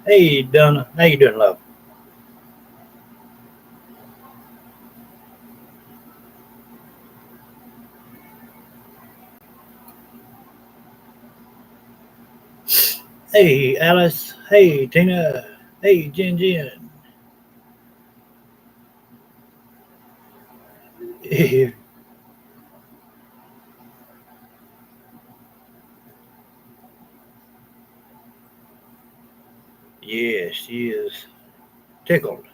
Hey, Donna. How you doing, love? Hey, Alice. Hey, Tina. Hey, Jen Jen. Yes, she is tickled.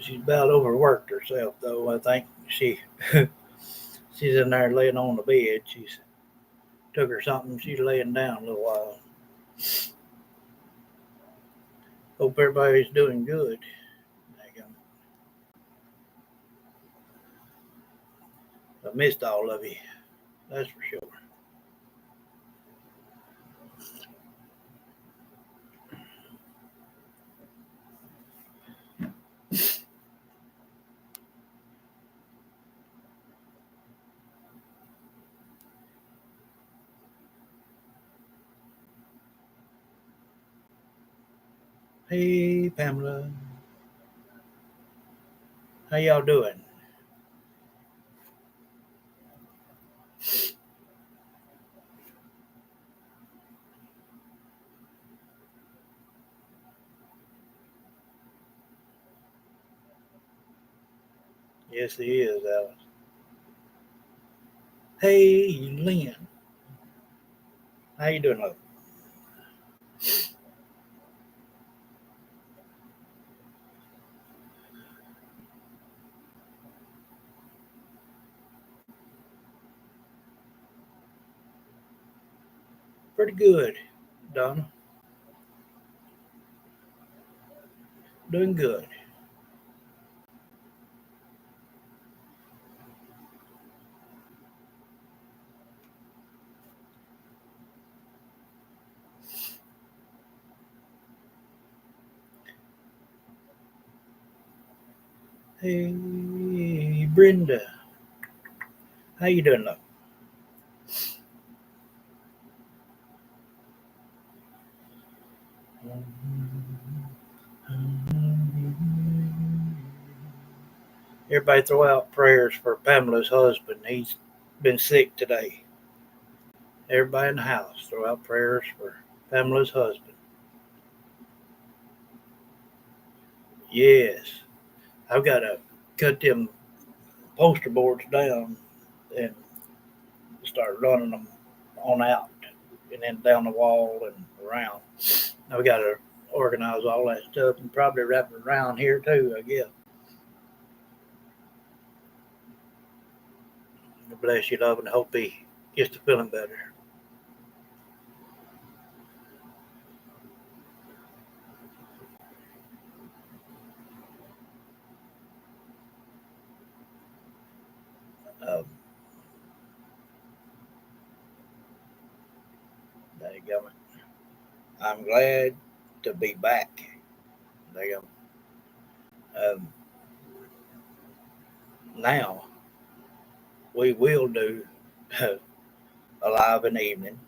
She's about overworked herself, though. I think she's in there laying on the bed. She's took her something. She's laying down a little while. Hope everybody's doing good. I missed all of you. That's for sure. Hey, Pamela. How y'all doing? Yes, he is, Alice. Hey, Lynn. How you doing, love? Pretty good, Donna. Doing good. Hey, Brenda. How you doing, love? Everybody throw out prayers for Pamela's husband. He's been sick today. Everybody in the house throw out prayers for Pamela's husband. Yes. I've got to cut them poster boards down and start running them on out and then down the wall and around. I've got to organize all that stuff and probably wrap it around here too, I guess. Bless you, love, and hope he gets to feeling better. Um, there you go. I'm glad to be back. There you go. Now we will do a live in the evening,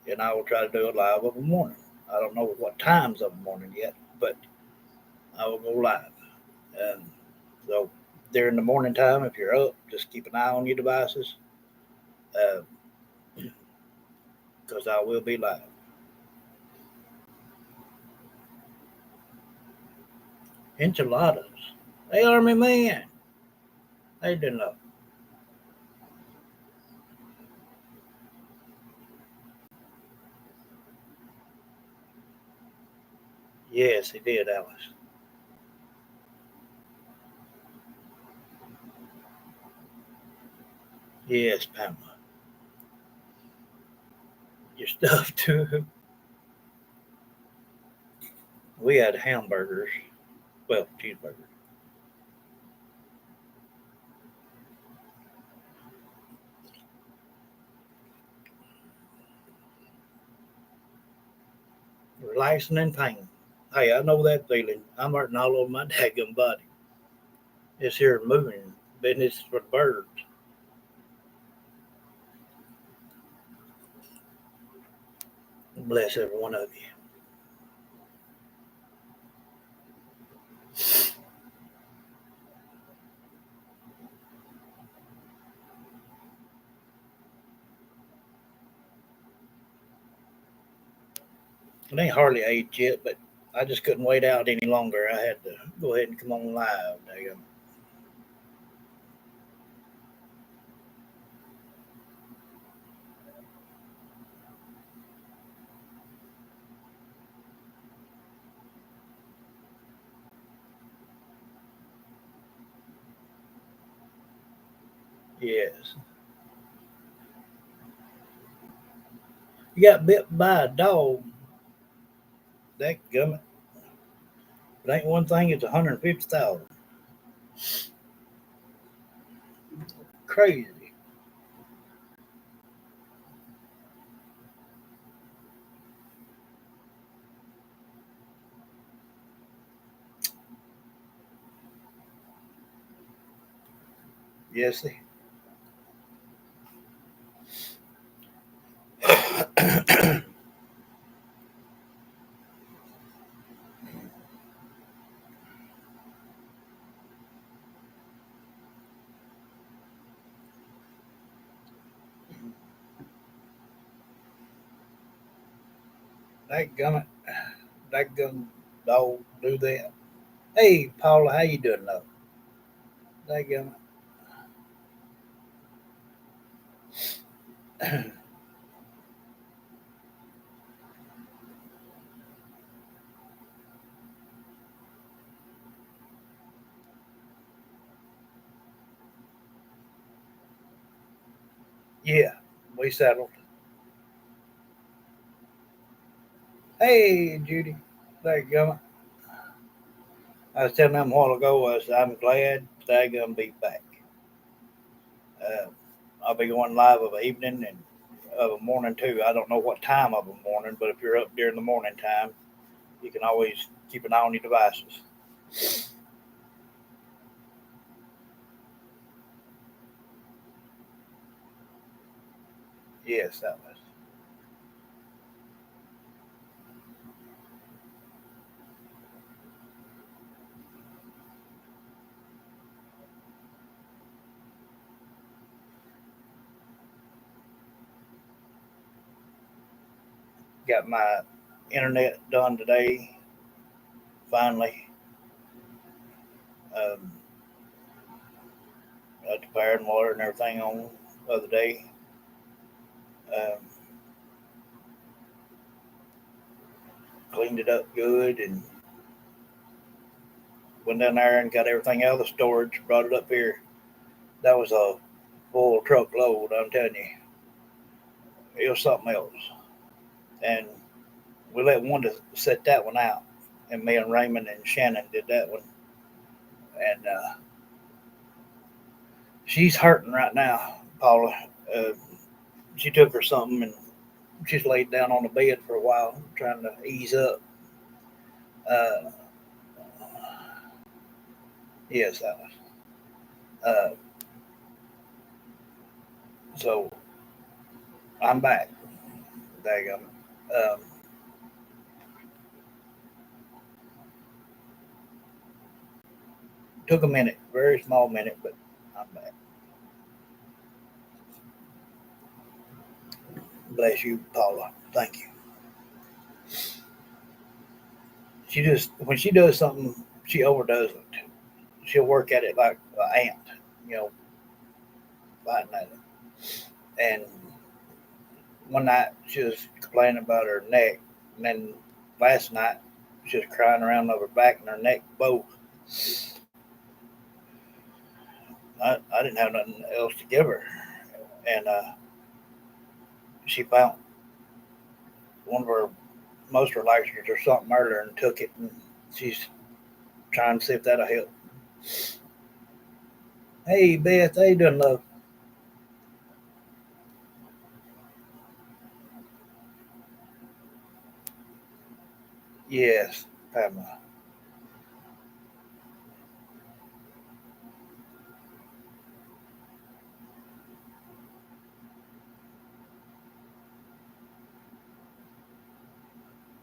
and I will try to do a live of the morning. I don't know what times of the morning yet, but I will go live. Um, so during the morning time, if you're up, just keep an eye on your devices, because I will be live. Enchiladas. Hey, Army man. How you doing, love? Yes, he did, Alice. Yes, Pamela. Your stuff too. We had hamburgers. Well, cheeseburgers. Relaxing and pain. Hey, I know that feeling. I'm hurting all over my daggum body. It's here moving business for the birds. Bless every one of you. It ain't hardly 8 yet, but I just couldn't wait out any longer. I had to go ahead and come on live. Daggum. Yes. You got bit by a dog. That gummit. It ain't one thing, it's 150,000. Crazy. Yes. That gummit. That gun dog do that. Hey, Paula, how you doing, though? That gummit. Yeah, we settled. Hey, Judy. That gummit. I was telling them a while ago, I'm glad that gonna be back. Uh, I'll be going live of an evening and of a morning too. I don't know what time of a morning, but if you're up during the morning time, you can always keep an eye on your devices. Yes, that was. Got my internet done today, finally. Um, got the power and water and everything on the other day. Um, cleaned it up good and went down there and got everything out of the storage, brought it up here. That was a full truckload, I'm telling you. It was something else. And we let Wanda set that one out. And me and Raymond and Shannon did that one. And she's hurting right now, Paula. Uh, she took her something and she's laid down on the bed for a while trying to ease up. Uh, yes, Alice. Uh, so I'm back. Daggum. Took a minute, very small minute, but I'm back. Bless you, Paula. Thank you. She just when she does something, she overdoes it. She'll work at it like an ant, you know, fighting at it. And one night she was complaining about her neck, and then last night just crying around over her back and her neck both. I didn't have nothing else to give her, and she found one of her most relaxers or something earlier and took it, and she's trying to see if that'll help. Hey Beth, how you doing, love? Yes, Pamela.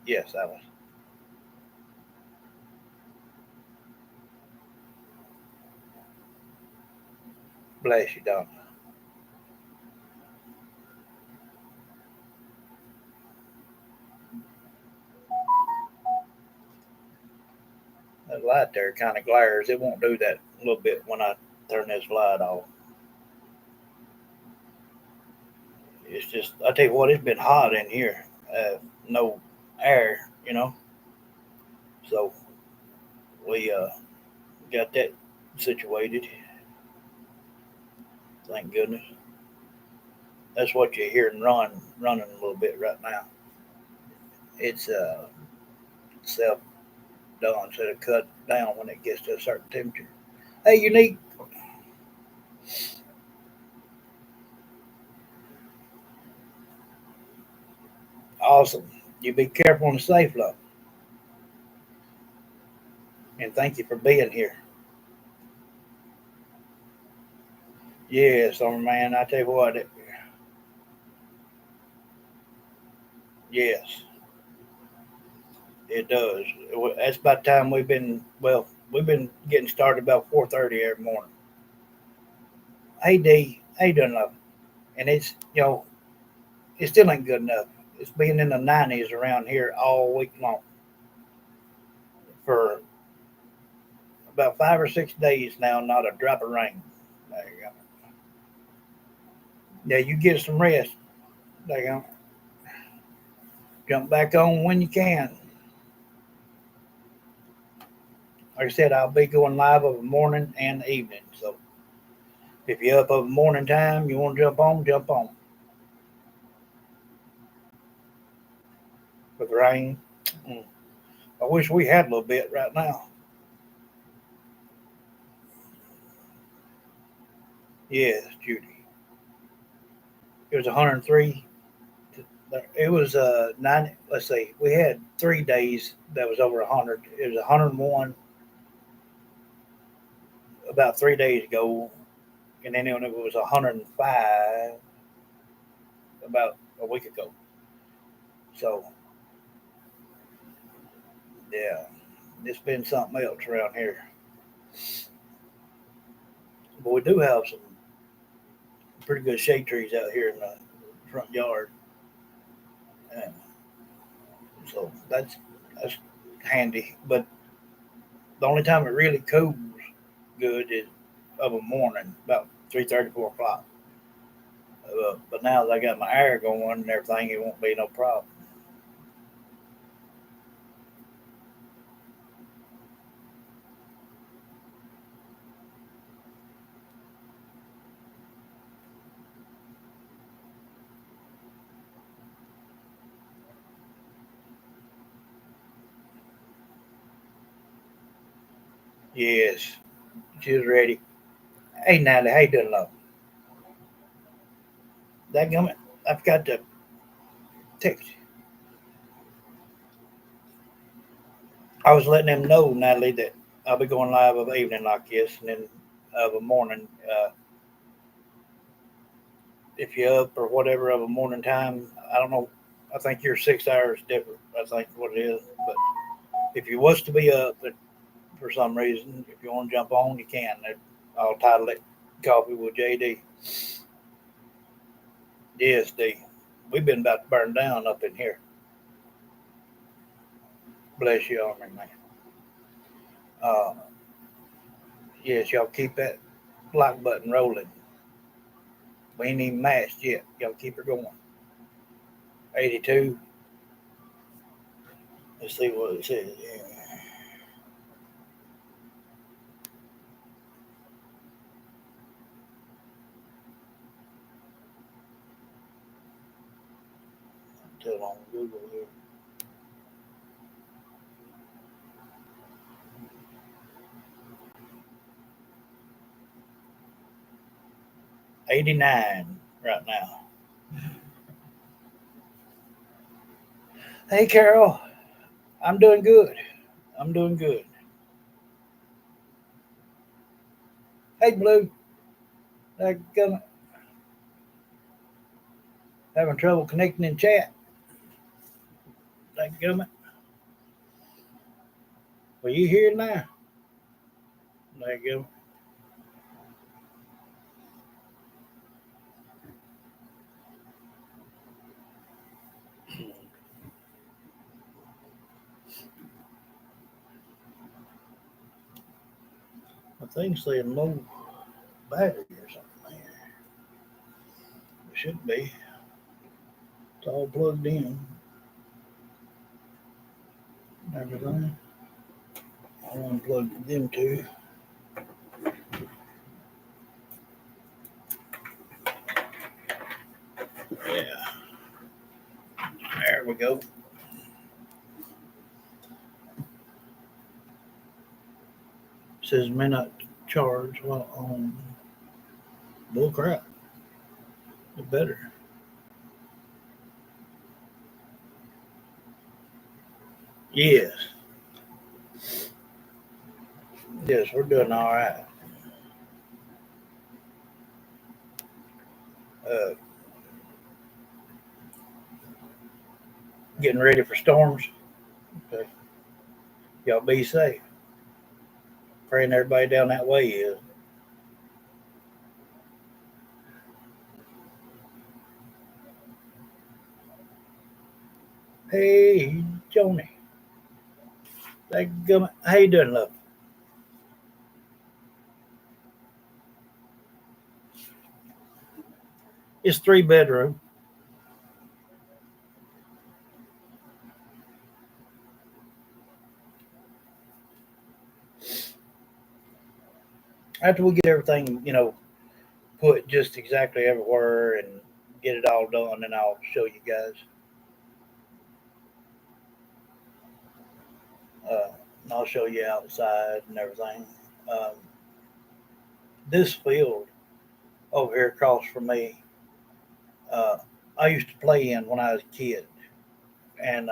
Yes, Alice. Bless you, Donna. That light there kind of glares. It won't do that a little bit when I turn this light off. It's just, I tell you what, it's been hot in here. No air, So we got that situated. Thank goodness. That's what you're hearing running a little bit right now. It's self done, so to cut down when it gets to a certain temperature. Hey, Unique, awesome. You be careful and safe, love, and thank you for being here. Yes, summer man. I tell you what, yes, it does. That's about time we've been getting started about 4:30 every morning. Hey D, how you doing, love? And it's it still ain't good enough. It's been in the 90s around here all week long for about 5 or 6 days now. Not a drop of rain. There you go. Yeah, you get some rest. There you go. Jump back on when you can. Like I said, I'll be going live of the morning and the evening. So if you're up of the morning time, you want to jump on, jump on. With rain, mm, I wish we had a little bit right now. Yes, Judy. It was 103. It was 90. Let's see. We had 3 days that was over 100. It was 101 about 3 days ago, and then it was 105 about a week ago. So yeah, it's been something else around here. But we do have some pretty good shade trees out here in the front yard, and so that's handy. But the only time it really cools good is of a morning, about 3:30, 4 o'clock. But now that I got my air going and everything, it won't be no problem. Yes, she's ready. Hey, Natalie, how you doing, love? That gummit, I forgot to text you. I was letting them know, Natalie, that I'll be going live of evening like this, and then of a morning. If you're up or whatever of a morning time, I don't know. I think you're 6 hours different. I think what it is. But if you was to be up for some reason, if you want to jump on, you can. I'll title it "Coffee with JD." Yes, D. We've been about to burn down up in here. Bless you, Army man. Uh, yes, y'all keep that like button rolling. We ain't even matched yet. Y'all keep it going. 82. Let's see what it says here. Tell on Google here. 89 right now. Hey, Carol. I'm doing good. I'm doing good. Hey, Blue. Having trouble connecting in chat. Dadgummit. Well, you here now? Dadgummit. I think saying low battery or something there. It should be. It's all plugged in. Everything. I'll unplug them two. Yeah. There we go. It says may not charge while on. Bull crap. It better. Yes. Yes, we're doing all right. Uh, Getting ready for storms. Okay. Y'all be safe. Praying everybody down that way is. Hey, Joni. How you doing, love? It's 3 bedroom. After we get everything, put just exactly everywhere and get it all done, then I'll show you guys. And I'll show you outside and everything. Um, this field over here across from me, uh, I used to play in when I was a kid, and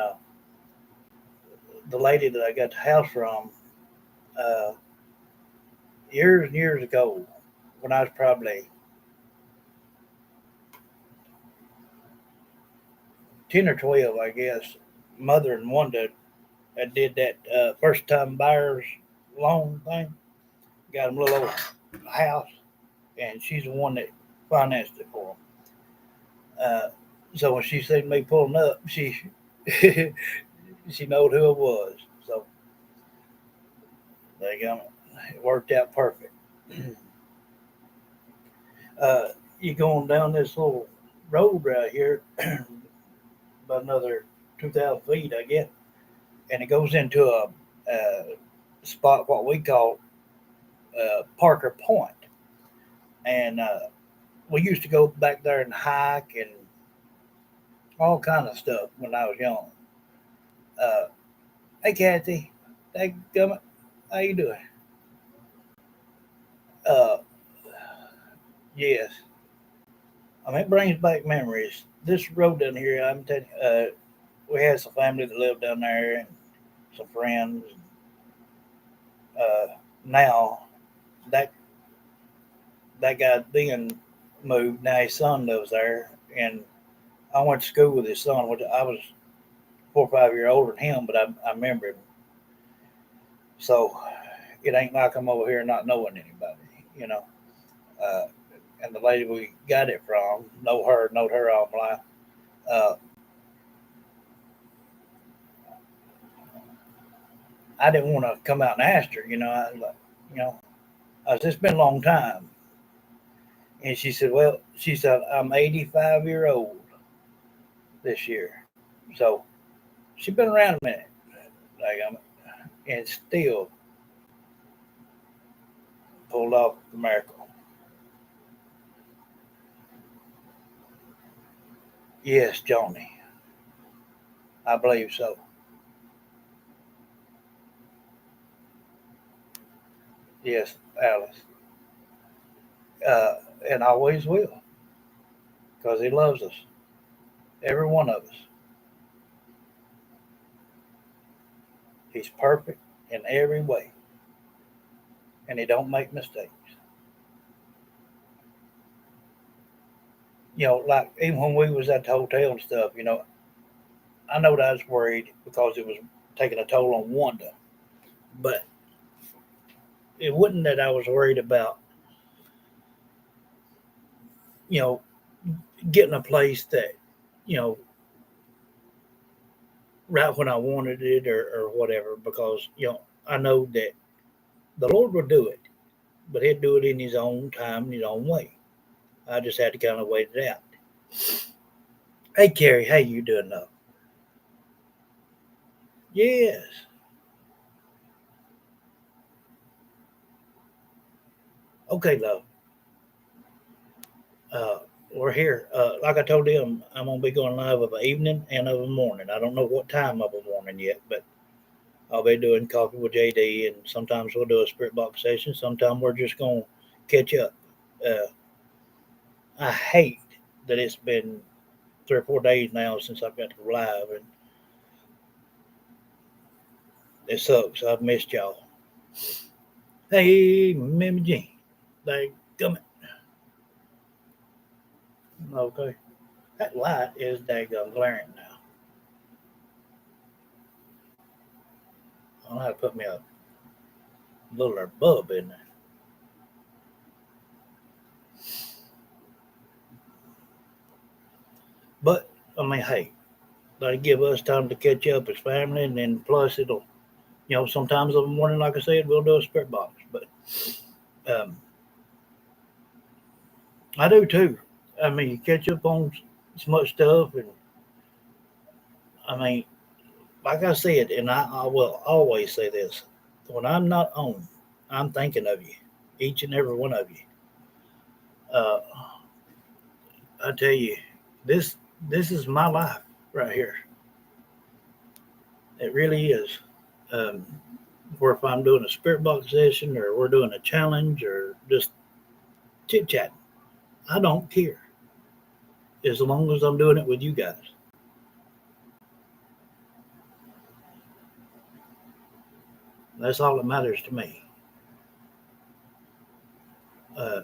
the lady that I got the house from, uh, years and years ago, when I was probably 10 or 12, I guess, mother and Wanda that did that first time buyers loan thing. Got them a little old house, and she's the one that financed it for them. So when she seen me pulling up, she she knowed who it was. So they got it worked out perfect. You going down this little road right here, about another 2,000 feet, I guess, and it goes into a spot what we call Parker Point, and we used to go back there and hike and all kind of stuff when I was young. Uh, hey, Kathy, hey, how you doing? Uh, yes, I mean it brings back memories. This road down here, I'm telling you, we had some family that lived down there and some friends. Now that that guy then moved. Now his son lives there, and I went to school with his son. Which I was 4 or 5 years older than him, but I remember him. So it ain't like I'm over here not knowing anybody. Uh, and the lady we got it from, knowed her all my life. Uh, I didn't want to come out and ask her, I was like, it's been a long time. And she said, well, she said, I'm 85 years old this year. So she's been around a minute. daggum it, and still pulled off the miracle. Yes, Johnny, I believe so. Yes, Alice, uh, and always will, because he loves us, every one of us. He's perfect in every way, and he don't make mistakes. Like even when we was at the hotel and stuff, I know that I was worried because it was taking a toll on Wanda, but it wasn't that I was worried about, you know, getting a place that, you know, right when I wanted it or whatever, because, I know that the Lord will do it, but he'd do it in his own time, in his own way. I just had to kind of wait it out. Hey, Carrie, how you doing now? Yes. Okay, love. Uh, we're here. Like I told them, I'm gonna be going live of an evening and of a morning. I don't know what time of a morning yet, but I'll be doing coffee with JD, and sometimes we'll do a spirit box session. Sometimes we're just gonna catch up. Uh, I hate that it's been 3 or 4 days now since I've got to go live, and it sucks. I've missed y'all. Hey, Mimi Jean, they come. Okay, that light is daggum glaring now. I'll have to put me a little bulb in there. But I mean, hey, they give us time to catch up as family, and then plus it'll, sometimes in the morning, like I said, we'll do a spirit box. But um, I do too. I mean, you catch up on so much stuff, and I mean, like I said, and I will always say this: when I'm not on, I'm thinking of you, each and every one of you. Uh, I tell you, this this is my life right here. It really is. Um, or if I'm doing a spirit box session, or we're doing a challenge, or just chit chatting, I don't care as long as I'm doing it with you guys. That's all that matters to me. Uh,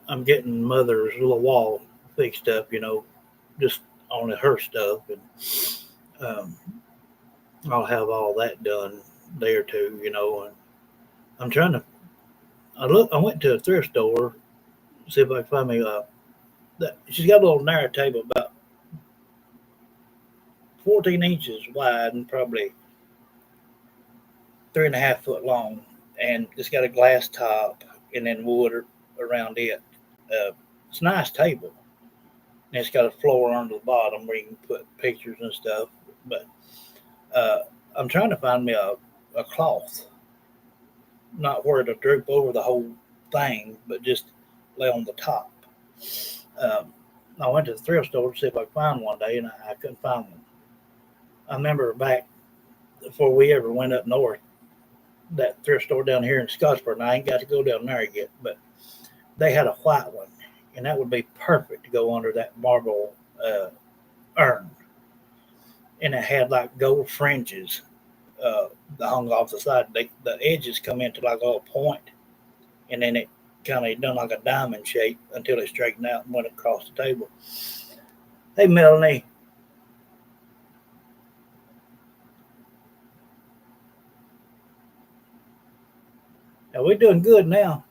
I'm getting mother's little wall fixed up, just on her stuff, and um, I'll have all that done there too, and I'm trying to. I went to a thrift store see if I can find me that. She's got a little narrow table about 14 inches wide and probably 3.5 foot long, and it's got a glass top and then wood around it. Uh, it's a nice table, and it's got a floor under the bottom where you can put pictures and stuff. But uh, I'm trying to find me a cloth, not where it'll droop over the whole thing, but just lay on the top. Um, I went to the thrift store to see if I could find one day, and I couldn't find one. I remember back before we ever went up north, that thrift store down here in Scottsboro, and I ain't got to go down there yet, but they had a white one, and that would be perfect to go under that marble urn. And it had like gold fringes that hung off the side. The edges come into like a little point, and then it kind of done like a diamond shape until it straightened out and went across the table. Hey, Melanie. Now we're doing good now.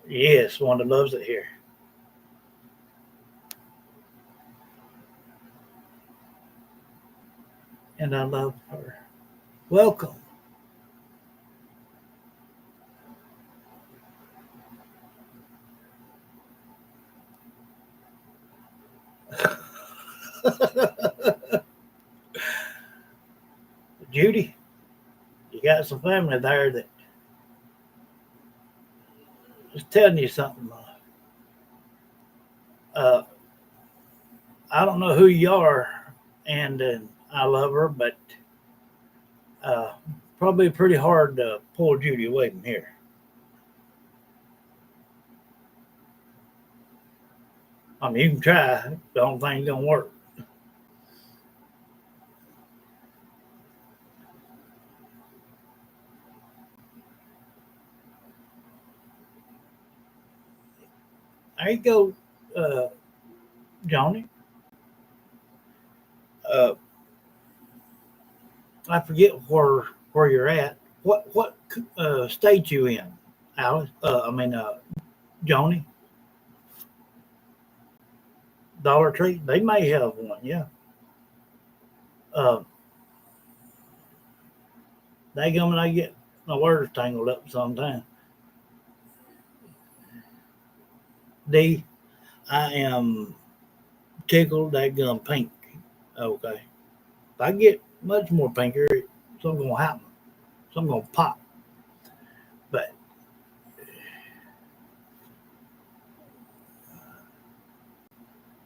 Yes, Wanda loves it here. And I love her. Welcome. Judy, you got some family there that is telling you something. Uh, I don't know who you are, and I love her, but uh, probably pretty hard to pull Judy away from here. I mean, you can try. The only thing gonna work. There you go, uh, Johnny. Uh, I forget where you're at. What state you in, Alice? Johnny. Dollar Tree. They may have one. Yeah. Uh, they go and I get my words tangled up sometimes. D. I am tickled that gum pink. Okay. If I get much more pinker, something gonna happen. Something gonna pop. But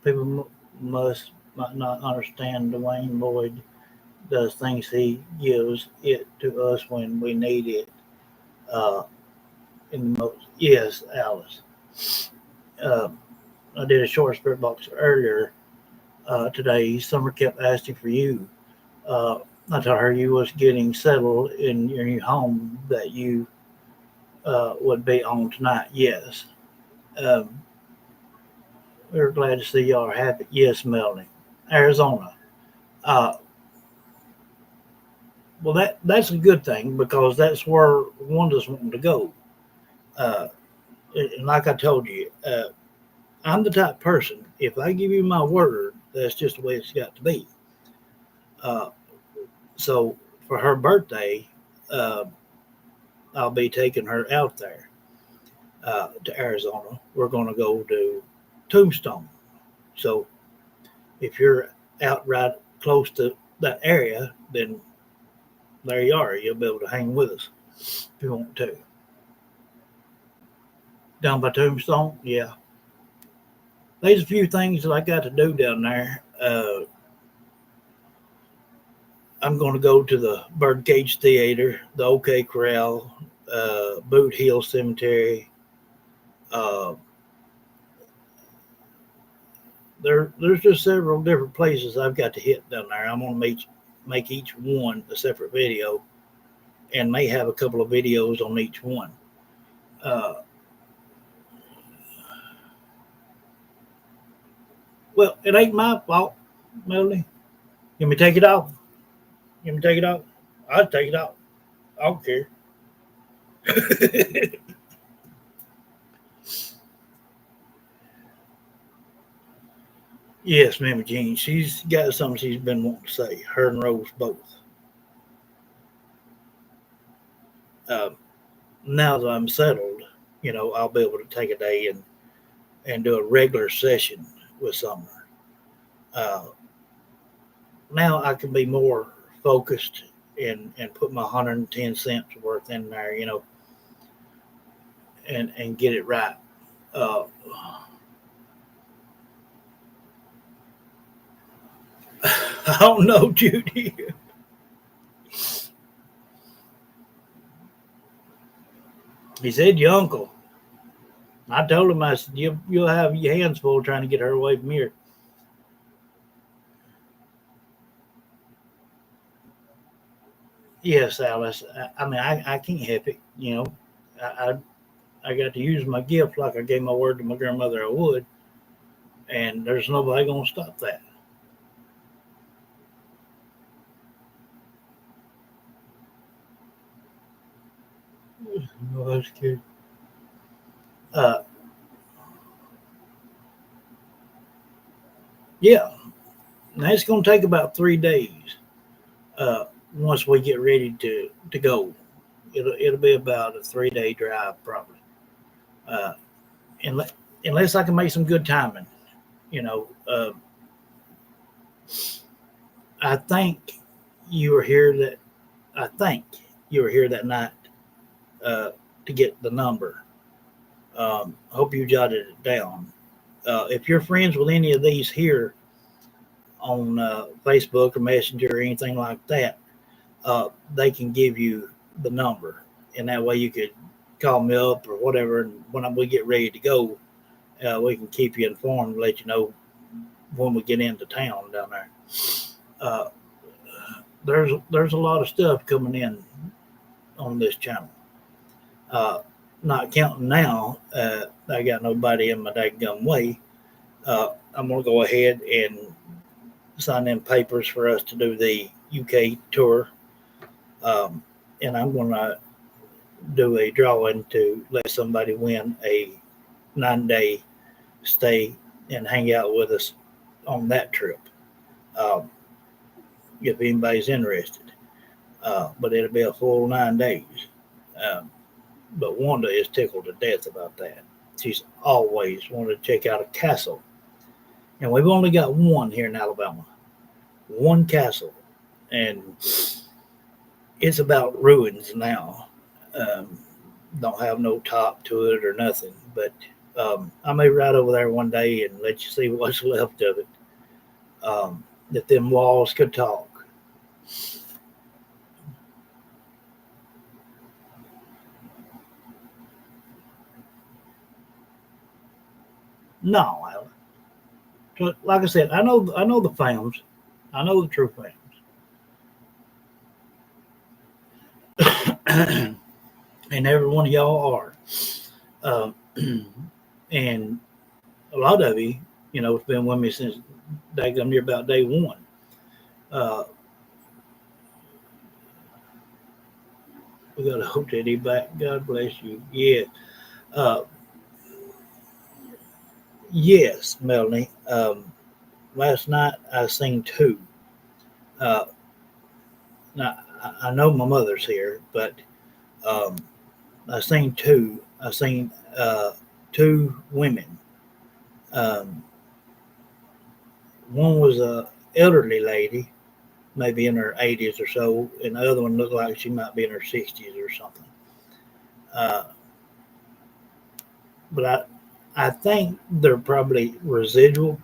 people might not understand Dwayne Boyd does things he gives it to us when we need it. Uh, in the most yes, Alice. Uh, I did a short spirit box earlier today. Summer kept asking for you. Uh, I told her you was getting settled in your new home that you would be on tonight. Yes. Um, we're glad to see y'all are happy. Yes, Melanie. Arizona. Uh, well, that's a good thing because that's where Wanda's wanting to go. Uh, and like I told you, I'm the type of person, if I give you my word, that's just the way it's got to be. Uh, so for her birthday, uh, I'll be taking her out there to Arizona. We're going to go to Tombstone. So if you're out right close to that area, then there you are. You'll be able to hang with us if you want to. Down by Tombstone, yeah. There's a few things that I got to do down there. I'm going to go to the Birdcage Theater, the OK Corral, Boot Hill Cemetery. Uh, there's just several different places I've got to hit down there. I'm going to make each one a separate video, and may have a couple of videos on each one. Uh, well, it ain't my fault, Melanie. You me take it off? You me take it off? I'll take it off. I don't care. Yes, Mammy Jean. She's got something she's been wanting to say. Her and Rose both. Uh, now that I'm settled, I'll be able to take a day and do a regular session with Summer. Uh, now I can be more focused and put my 110 cents worth in there, and get it right. Uh, I don't know, Judy. He said your uncle. I told him, I said, you'll have your hands full trying to get her away from here. Yes, Alice. I can't help it. I, I got to use my gift like I gave my word to my grandmother I would, and there's nobody going to stop that. Oh, that's good. Uh, yeah, now it's going to take about 3 days. Once we get ready to go, it'll be about a 3 day drive probably. Uh, unless I can make some good timing, you know. I think you were here that I think you were here that night to get the number. Hope you jotted it down. If you're friends with any of these here on Facebook or Messenger or anything like that, they can give you the number, and that way you could call me up or whatever. And when we get ready to go, we can keep you informed, let you know when we get into town down there. Uh, there's a lot of stuff coming in on this channel. Uh, Not counting now, I got nobody in my daggum way. I'm gonna go ahead and sign in papers for us to do the UK tour, um, and I'm gonna do a drawing to let somebody win a 9-day stay and hang out with us on that trip. Um, if anybody's interested, but it'll be a full 9 days. Um, but Wanda is tickled to death about that. She's always wanted to check out a castle, and we've only got one here in Alabama, one castle, and it's about ruins now. Um, don't have no top to it or nothing, but I may ride over there one day and let you see what's left of it. That them walls could talk. No, like I said, I know the fams. I know the true fams, and every one of y'all are. Um, and a lot of you, it's been with me since daggum near about day one. Uh, we got a OTD back. God bless you. Yeah. Uh, yes, Melanie. Last night I seen two. Uh, Now I know my mother's here, but um, I seen two. I seen two women. Um, One was a elderly lady, maybe in her 80s or so, and the other one looked like she might be in her 60s or something. Uh, but I think they're probably residual,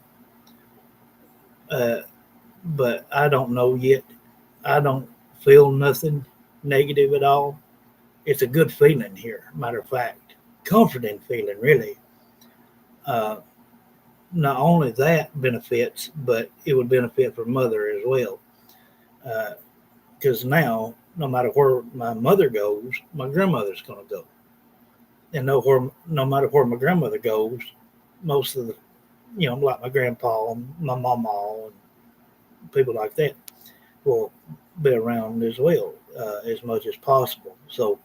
uh, but I don't know yet. I don't feel nothing negative at all. It's a good feeling here. Matter of fact, comforting feeling really. Uh, Not only that benefits, but it would benefit for mother as well. Because now, no matter where my mother goes, my grandmother's going to go, and no matter where my grandmother goes, most of the, like my grandpa and my mama and people like that will be around as well, as much as possible. So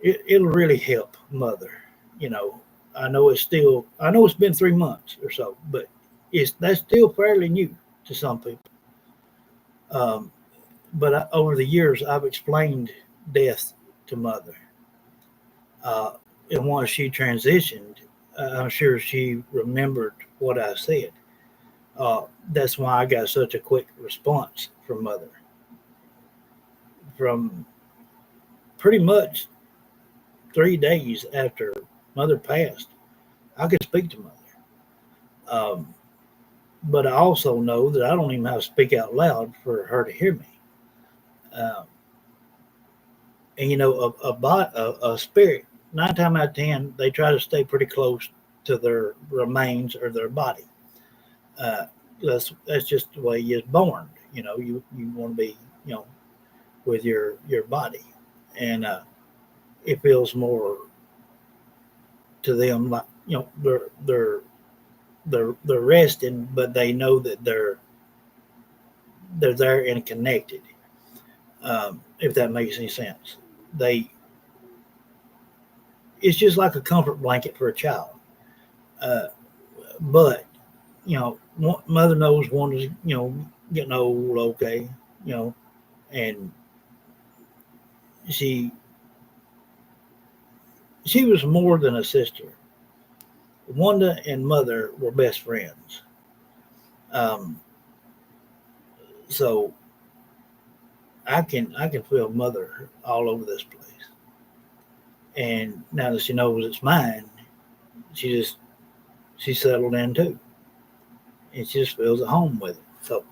it'll really help mother. You know, I know it's been 3 months or so, but that's still fairly new to some people. Um, but over the years, I've explained death to mother, uh, and once she transitioned, I'm sure she remembered what I said. That's why I got such a quick response from mother. From pretty much 3 days after mother passed, I could speak to mother. Um, but I also know that I don't even have to speak out loud for her to hear me. Um, and a spirit, 9 times out of 10, they try to stay pretty close to their remains or their body. Uh, that's just the way you're born. You want to be, with your body, and it feels more to them like they're resting, but they know that they're there and connected. If that makes any sense, they it's just like a comfort blanket for a child. Uh, but mother knows one is getting old, okay, and she she was more than a sister. Wanda and mother were best friends. Um, so I can feel mother all over this place. And now that she knows it's mine, she just she settled in too, and she just feels at home with it. So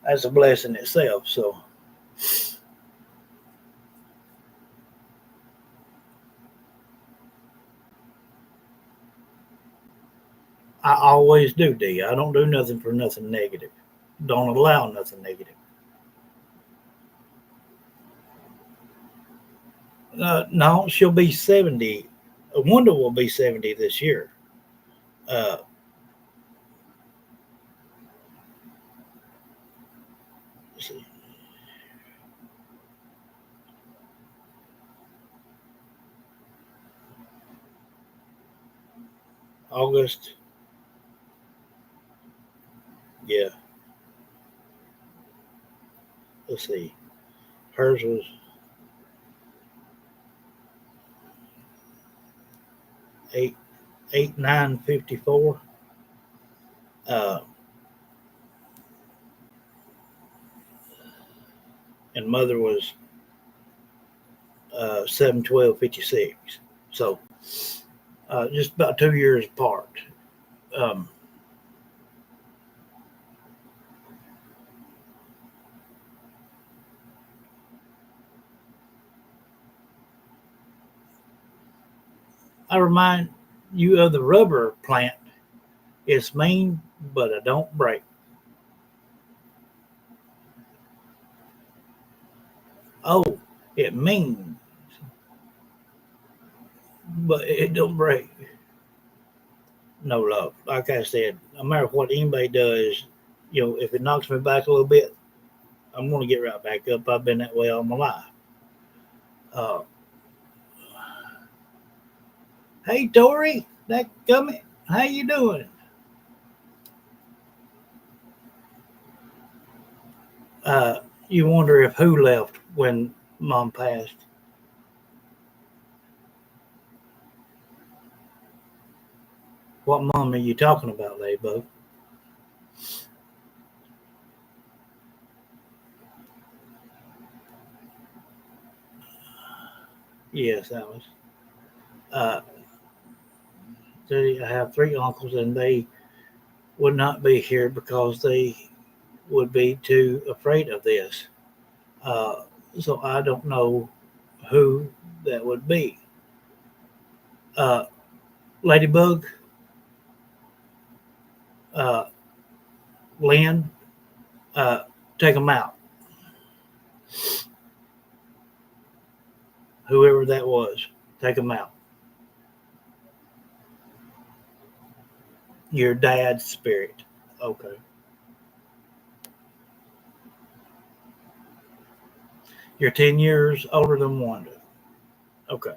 that's a blessing itself. So I always do, D. I don't do nothing for nothing negative. Don't allow nothing negative. No, she'll be 70. Wanda will be 70 this year. Uh, let's see, August. Yeah, let's see. Hers was 8, 8/9/54. Uh, and mother was 7/12/56. So just about 2 years apart. Um, I remind you of the rubber plant. It's mean, but it don't break. Oh, it mean, but it don't break. No love. Like I said, no matter what anybody does, if it knocks me back a little bit, I'm gonna get right back up. I've been that way all my life. Uh, hey Tori, that coming? How you doing? You wonder if who left when mom passed. What mom are you talking about, Ladybug? Yes, Alice. Uh, I have three uncles, and they would not be here because they would be too afraid of this. Uh, so I don't know who that would be. Uh, Ladybug, uh, Lynn, uh, take them out. Whoever that was, take them out. Your dad's spirit. Okay. You're 10 years older than Wanda. Okay.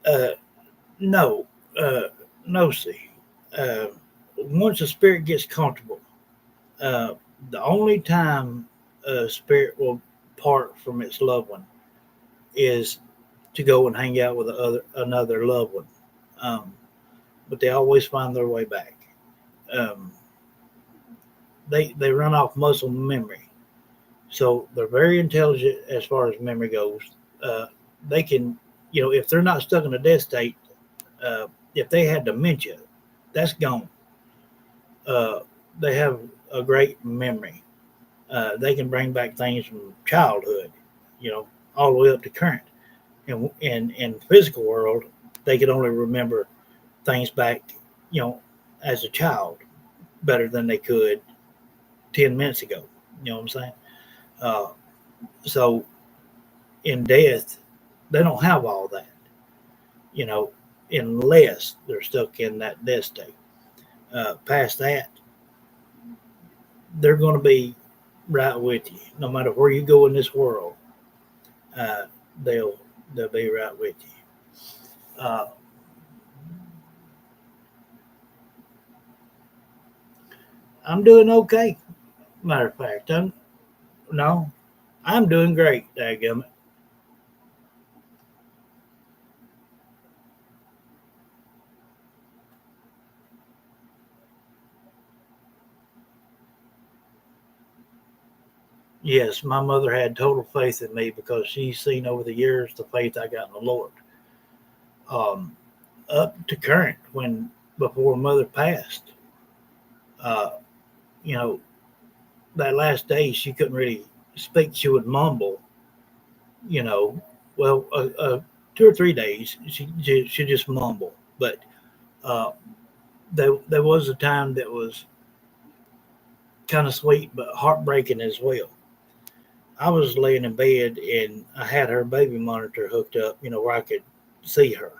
Uh, no. Uh, no, see. Uh, Once a spirit gets comfortable, uh, the only time a spirit will part from its loved one is to go and hang out with another loved one. Um, but they always find their way back. Um, they run off muscle memory, so they're very intelligent as far as memory goes. Uh, they can, if they're not stuck in a death state, if they had dementia, that's gone. Uh, they have a great memory. They can bring back things from childhood, you know, all the way up to current. And in the physical world, they can only remember things back, as a child better than they could 10 minutes ago. You know what I'm saying? Uh, so in death, they don't have all that, you know, unless they're stuck in that death state. Past that, they're going to be right with you, no matter where you go in this world. Uh, they'll they'll be right with you. I'm doing okay. Matter of fact, no, I'm doing great. Dadgummit. Yes, my mother had total faith in me because she's seen over the years the faith I got in the Lord. Um, Up to current, when before mother passed, uh, you know, that last day she couldn't really speak. She would mumble, you know. Well, 2 or 3 days she just mumble. But uh, there was a time that was kind of sweet but heartbreaking as well. I was laying in bed and I had her baby monitor hooked up, where I could see her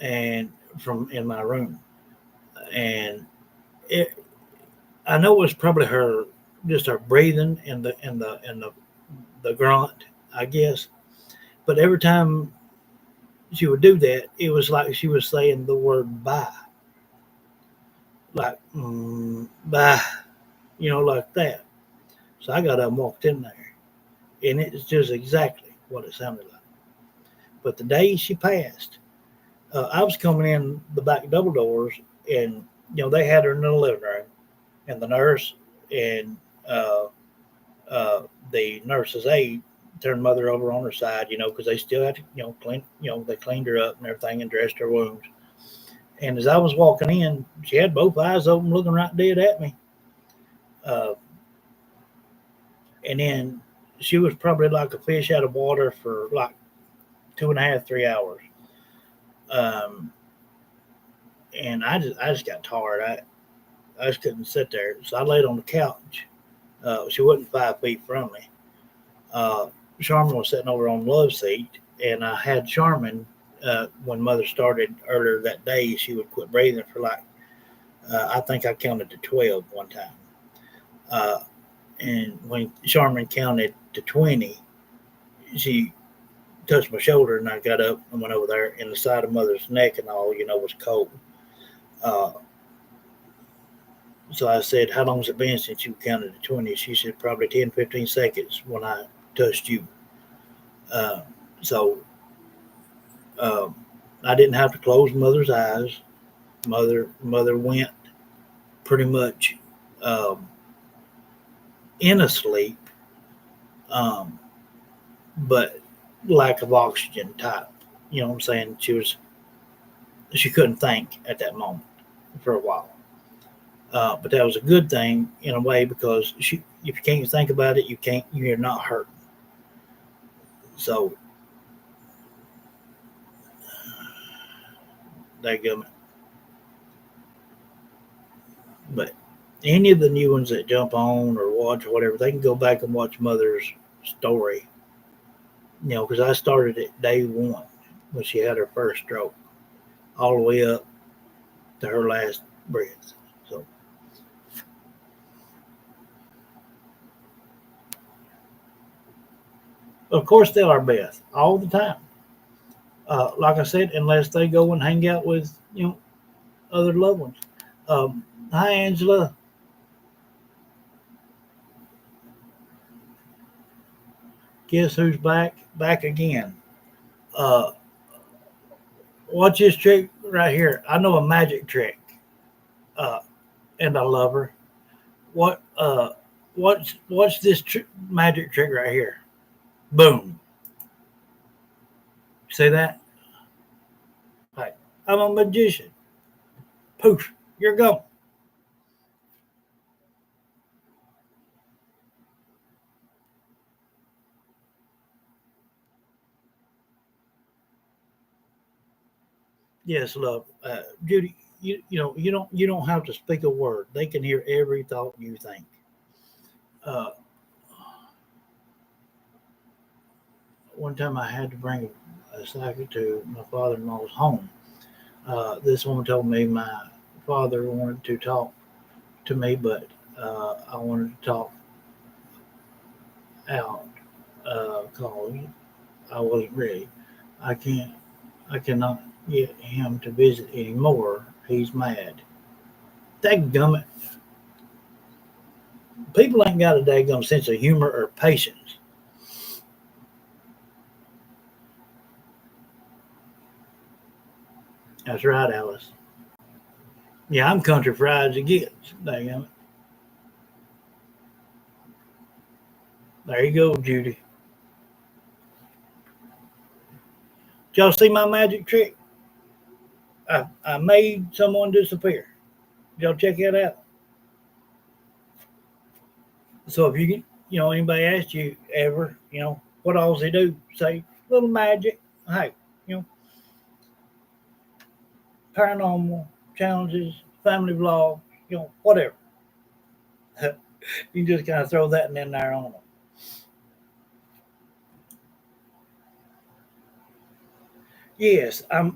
and from in my room. And it, I know it was probably her, just her breathing and the grunt, I guess. But every time she would do that, it was like she was saying the word bye, like bye, like that. So I got up and walked in there, and it's just exactly what it sounded like. But the day she passed, I was coming in the back double doors, and they had her in the living room, and the nurse and uh, uh, the nurse's aide turned mother over on her side, because they still had to, clean, they cleaned her up and everything and dressed her wounds. And as I was walking in, she had both eyes open, looking right dead at me. Uh, and then she was probably like a fish out of water for like 2.5, 3 hours. Um, and I just got tired. I just couldn't sit there, so I laid on the couch. She wasn't 5 feet from me. Uh, Charmin was sitting over on the love seat, and I had Charmin. When Mother started earlier that day, she would quit breathing for like, I think I counted to 12 one time. Uh, and when Charmin counted to 20, she touched my shoulder, and I got up and went over there, and the side of Mother's neck and all, was cold. Uh, so I said, "How long has it been since you counted to 20?" She said, "Probably 10, 15 seconds when I touched you." Uh, so um, I didn't have to close Mother's eyes. Mother went pretty much um, in a sleep, um, but lack of oxygen type. You know what I'm saying? She couldn't think at that moment for a while. But that was a good thing in a way because if you can't think about it, you're not hurting. So they go. But any of the new ones that jump on or watch or whatever, they can go back and watch Mother's story. Because I started at day one when she had her first stroke, all the way up to her last breath. So, of course, they are Beth all the time. Like I said, unless they go and hang out with other loved ones. Um, Hi, Angela. Guess who's back? Back again. Uh, watch this trick right here. I know a magic trick, uh, and I love her. What? Watch this magic trick right here. Boom. See that? Like, I'm a magician. Poof. You're gone. Yes, love. Judy, you don't have to speak a word. They can hear every thought you think. Uh, One time I had to bring a psychic to my father-in-law's home. This woman told me my father wanted to talk to me, but I wanted to talk out because I wasn't ready. I can't. I cannot get him to visit anymore. He's mad. Dadgummit. People ain't got a daggum sense of humor or patience. That's right, Alice. Yeah, I'm country fried as it gets. Daggum it. There you go, Judy. Did y'all see my magic trick? I made someone disappear. Did y'all check that out? So if anybody asks you ever, what all they do, say little magic. Hey, you know, paranormal challenges, family vlog, whatever. You can just kind of throw that in there on them. Yes, I've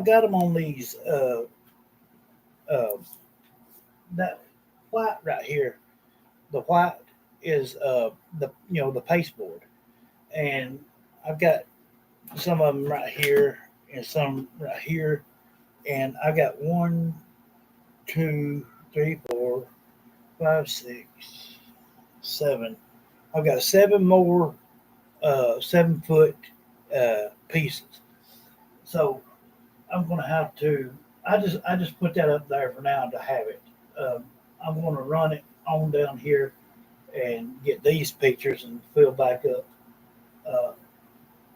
got them on these. Uh, that white right here. The white is the pasteboard, and I've got some of them right here and some right here, and I got 1, 2, 3, 4, 5, 6, 7. I've got 7 more 7 foot pieces. So I'm gonna have to. I just put that up there for now to have it. Um, I'm gonna run it on down here and get these pictures and fill back up. Uh,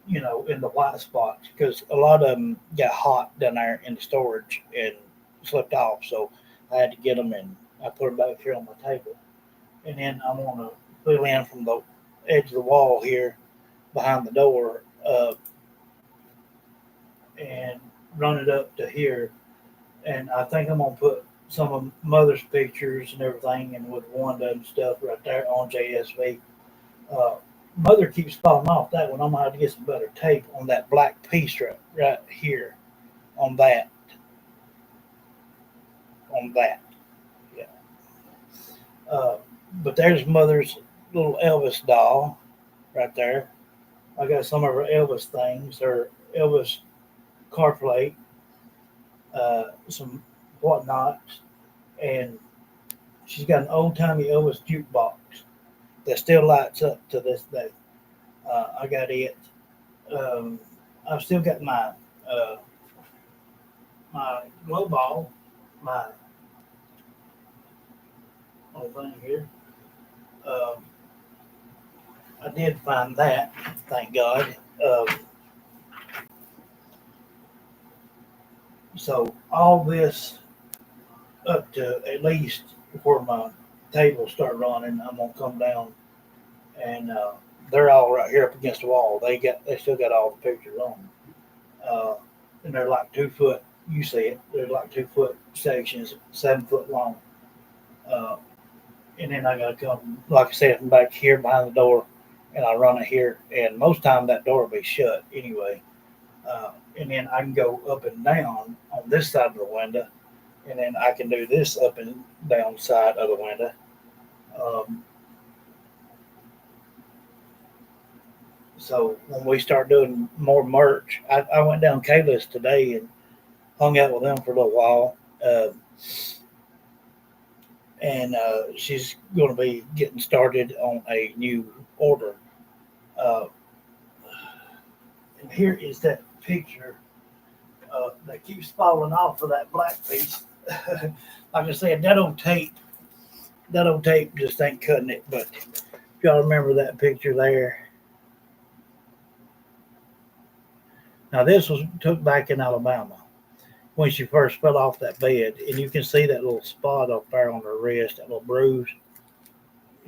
in the white spots because a lot of them got hot down there in the storage and slipped off. So I had to get them and I put them back here on my table. And then I'm going to fill in from the edge of the wall here behind the door and run it up to here. And I think I'm going to put some of Mother's pictures and everything and with Wanda and stuff right there on JSV. Uh, Mother keeps falling off that one. I'm gonna have to get some better tape on that black piece right here on that. On that. Yeah. Uh, but there's Mother's little Elvis doll right there. I got some of her Elvis things, her Elvis car plate, some whatnots, and she's got an old timey Elvis jukebox that still lights up to this day. I got it. Um, I've still got uh, my glow ball, my little thing here. Um, I did find that, thank God. So all this up to at least before my tables start running, I'm gonna come down and they're all right here up against the wall. They still got all the pictures on them. And they're like 2 foot. You see it. They're like 2 foot sections, 7 foot long. Uh, and then I gotta come, like I said, from back here behind the door, and I run it here. And most time that door will be shut anyway. And then I can go up and down on this side of the window, and then I can do this up and down side of the window. Um, so when we start doing more merch, I went down Kayla's today and hung out with them for a little while. And she's going to be getting started on a new order. Uh, and here is that picture that keeps falling off of that black piece. Like I said, that old tape just ain't cutting it. But if y'all remember that picture there, now this was took back in Alabama when she first fell off that bed, and you can see that little spot up there on her wrist, that little bruise.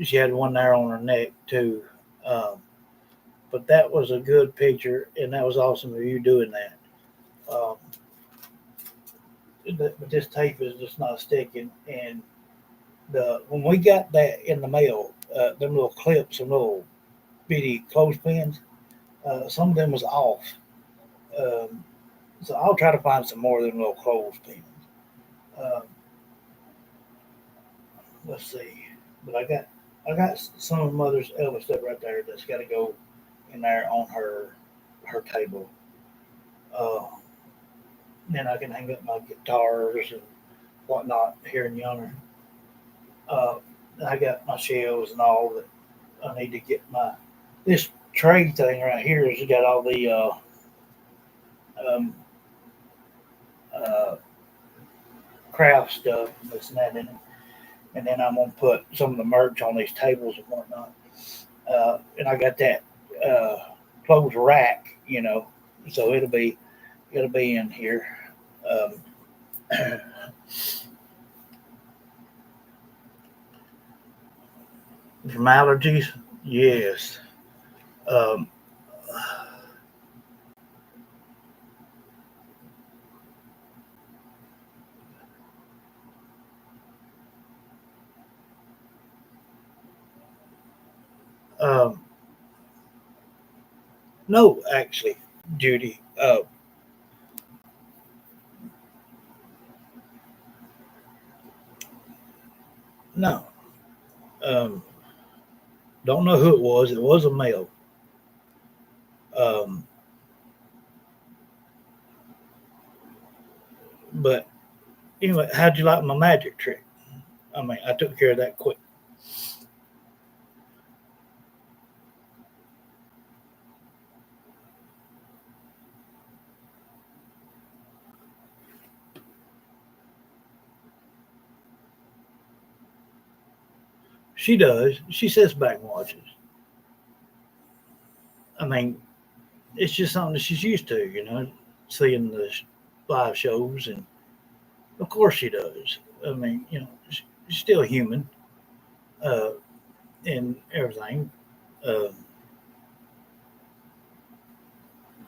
She had one there on her neck too. Um, but that was a good picture, and that was awesome of you doing that. Um, but this tape is just not sticking, and the when we got that in the mail, them little clips, some little bitty clothespins, some of them was off. Um, so I'll try to find some more of them little clothespins. Um, let's see, but I got some of Mother's Elvis stuff right there that's got to go in there on her table. Uh, then I can hang up my guitars and whatnot here in yonder. Uh, I got my shelves and all that I need to get my this tray thing right here has got all the um, uh, craft stuff that's in that in it, and then I'm gonna put some of the merch on these tables and whatnot. and I got that clothes rack, so it'll be in here. Um, from allergies, yes. Um, um, no, actually, Judy, no. Um, don't know who it was. It was a male. Um, but anyway, how'd you like my magic trick? I mean, I took care of that quick. She does. She sits back and watches. I mean, it's just something that she's used to, seeing the live shows, and of course she does. I mean, she's still human, uh, and everything. Uh,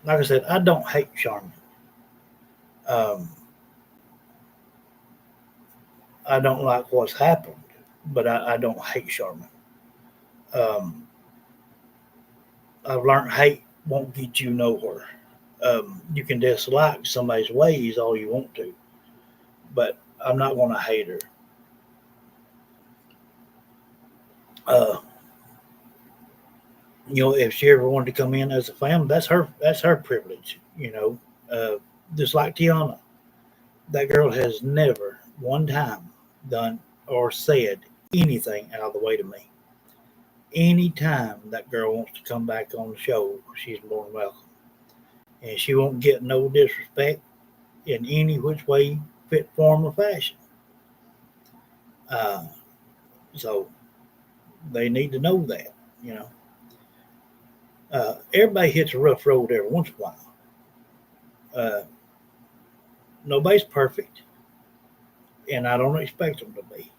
like I said, I don't hate Charmin. Um, I don't like what's happened, but I don't hate Charmin. Um, I've learned hate won't get you nowhere. You can dislike somebody's ways all you want to, but I'm not going to hate her. Uh, if she ever wanted to come in as a family, that's her privilege. Just like Tiana, that girl has never one time done or said anything out of the way to me. Anytime that girl wants to come back on the show, she's more than welcome, and she won't get no disrespect in any which way, fit, form, or fashion. Uh, so they need to know that. You know, everybody hits a rough road every once in a while. Uh, Nobody's perfect, and I don't expect them to be.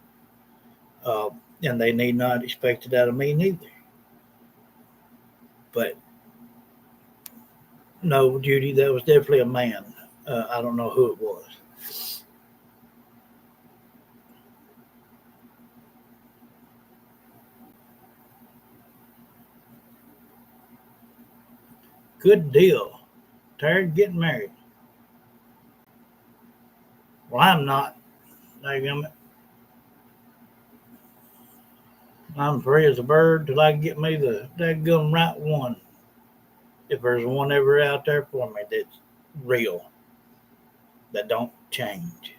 Uh, and they need not expect it out of me neither. But no, Judy, that was definitely a man. I don't know who it was. Good deal. Tired of getting married. Well, I'm not. Dagummit. I'm free as a bird till I can get me the daggum right one. If there's one ever out there for me that's real, that don't change.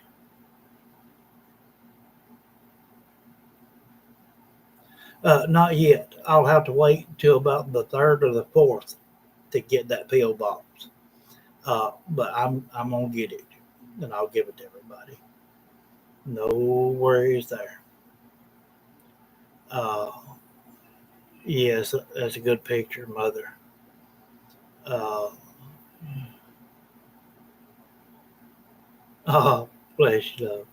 Not yet. I'll have to wait till about the third or the fourth to get that pill box. But I'm gonna get it, and I'll give it to everybody. No worries there. Uh, yes, that's a good picture, mother. Uh, oh, bless you, love.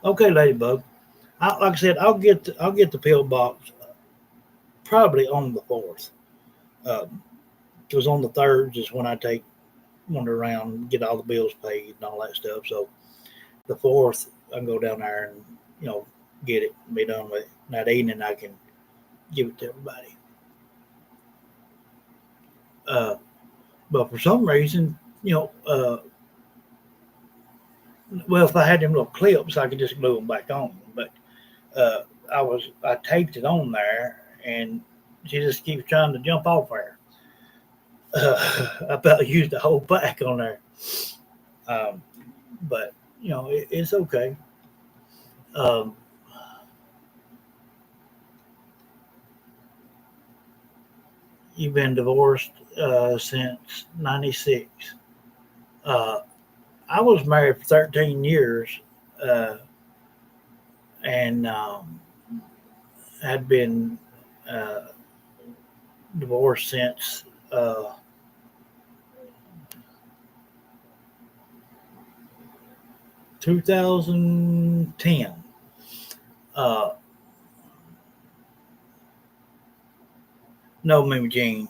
Okay, Ladybug. Like I said, I'll get the pill box probably on the fourth. Because on the third is when I take wander around, get all the bills paid and all that stuff. So the fourth, I can go down there and get it, and be done with it. And that evening, I can give it to everybody. Uh, but for some reason, well, if I had them little clips, I could just glue them back on. But uh, I taped it on there, and she just keeps trying to jump off there. I about used the whole pack on there. Um, but it's okay. Um, you've been divorced since '96. Uh, I was married for 13 years, uh, and had been uh, divorced since uh, 2010. Uh, no, Mimi Jean.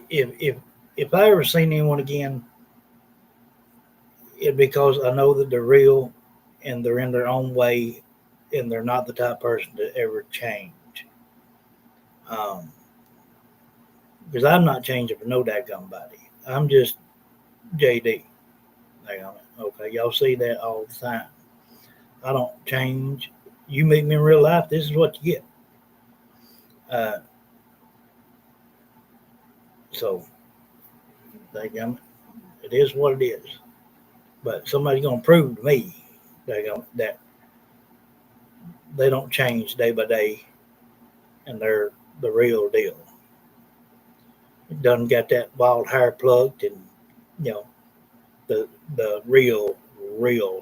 If if I ever seen anyone again, it because I know that they're real and they're in their own way, and they're not the type of person to ever change. Um, because I'm not changing for no dadgum body. I'm just JD. Okay, y'all see that all the time. I don't change. You meet me in real life, this is what you get. Uh, so, dadgum, it is what it is. But somebody's gonna prove to me that they don't change day by day, and they're the real deal. Done got that wild hair plucked, and you know the the real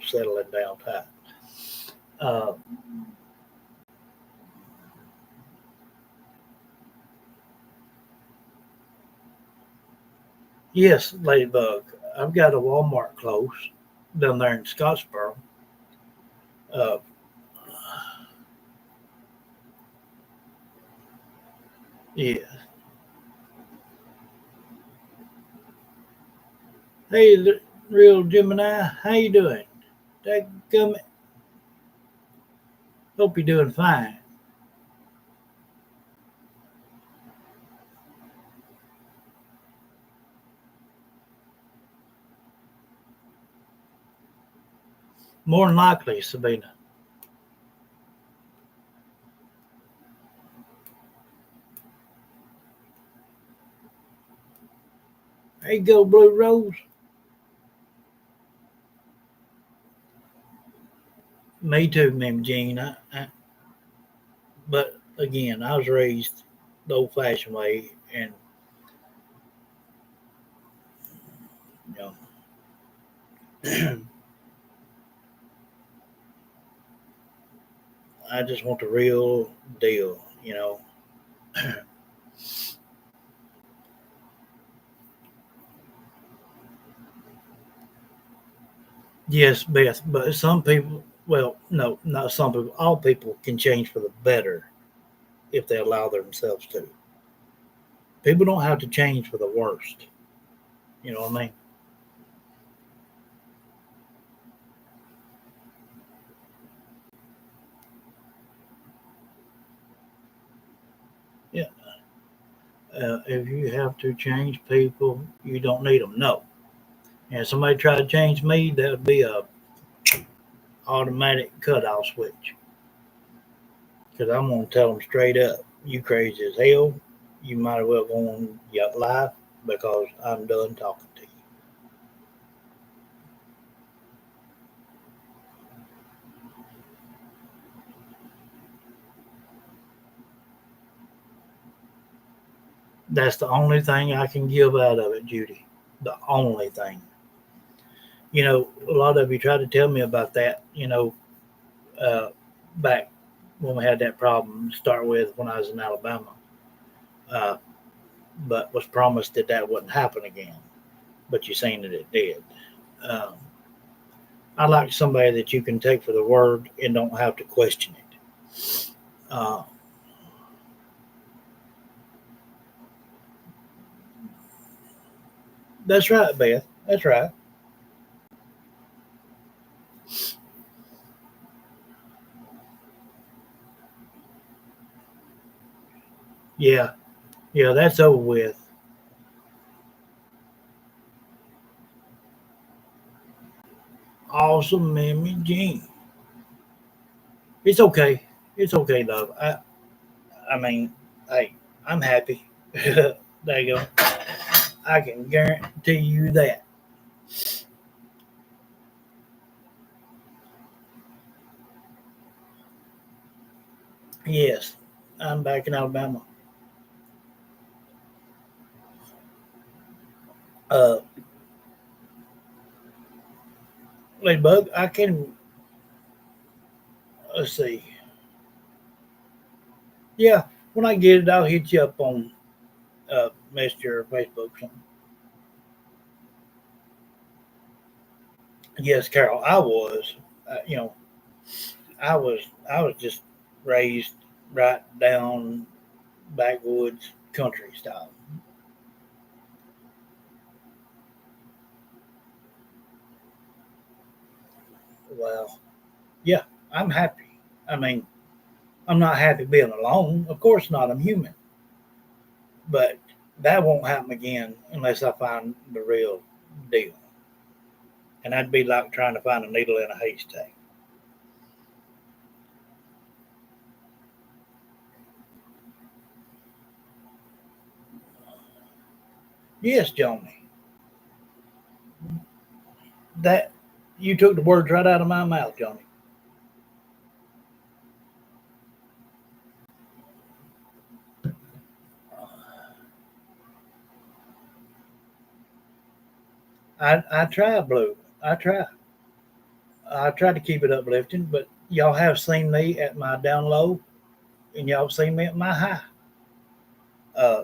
settling down tight. Uh, yes, Ladybug. I've got a Walmart close down there in Scottsboro. Uh, yeah. Hey, the real Gemini, how you doing? Dadgummit, hope you're doing fine. More than likely, Sabina. There you go, Blue Rose. Me too, Mim Jean. But again, I was raised the old-fashioned way, and you know, I just want the real deal. Yes, Beth, but some people, well, no, not some people, all people can change for the better if they allow themselves to. People don't have to change for the worst. You know what I mean? Yeah. If you have to change people, you don't need them. No. And if somebody tried to change me, that would be a automatic cutoff switch. Because I'm gonna tell them straight up, you crazy as hell. You might as well go on your life because I'm done talking to you. That's the only thing I can give out of it, Judy. The only thing. A lot of you tried to tell me about that. Uh, back when we had that problem to start with when I was in Alabama, uh, but was promised that that wouldn't happen again. But you seen that it did. Um, I like somebody that you can take for the word and don't have to question it. Uh, that's right, Beth. That's right. Yeah, yeah, that's over with. Awesome, Mimi Jean. It's okay. It's okay, love. I mean, hey, I'm happy. There you go. I can guarantee you that. Yes, I'm back in Alabama. Uh, Ladybug, I can. let's see. Yeah, when I get it, I'll hit you up on Messenger or Facebook or something. Yes, Carol, I was. You know, I was. I was just raised right down backwoods country style. Well, yeah, I'm happy. I mean, I'm not happy being alone. Of course not. I'm human. But that won't happen again unless I find the real deal. And that'd be like trying to find a needle in a haystack. Yes, Johnny, that you took the words right out of my mouth, Johnny. I try, Blue. I try. I try to keep it uplifting, but y'all have seen me at my down low, and y'all have seen me at my high. Uh,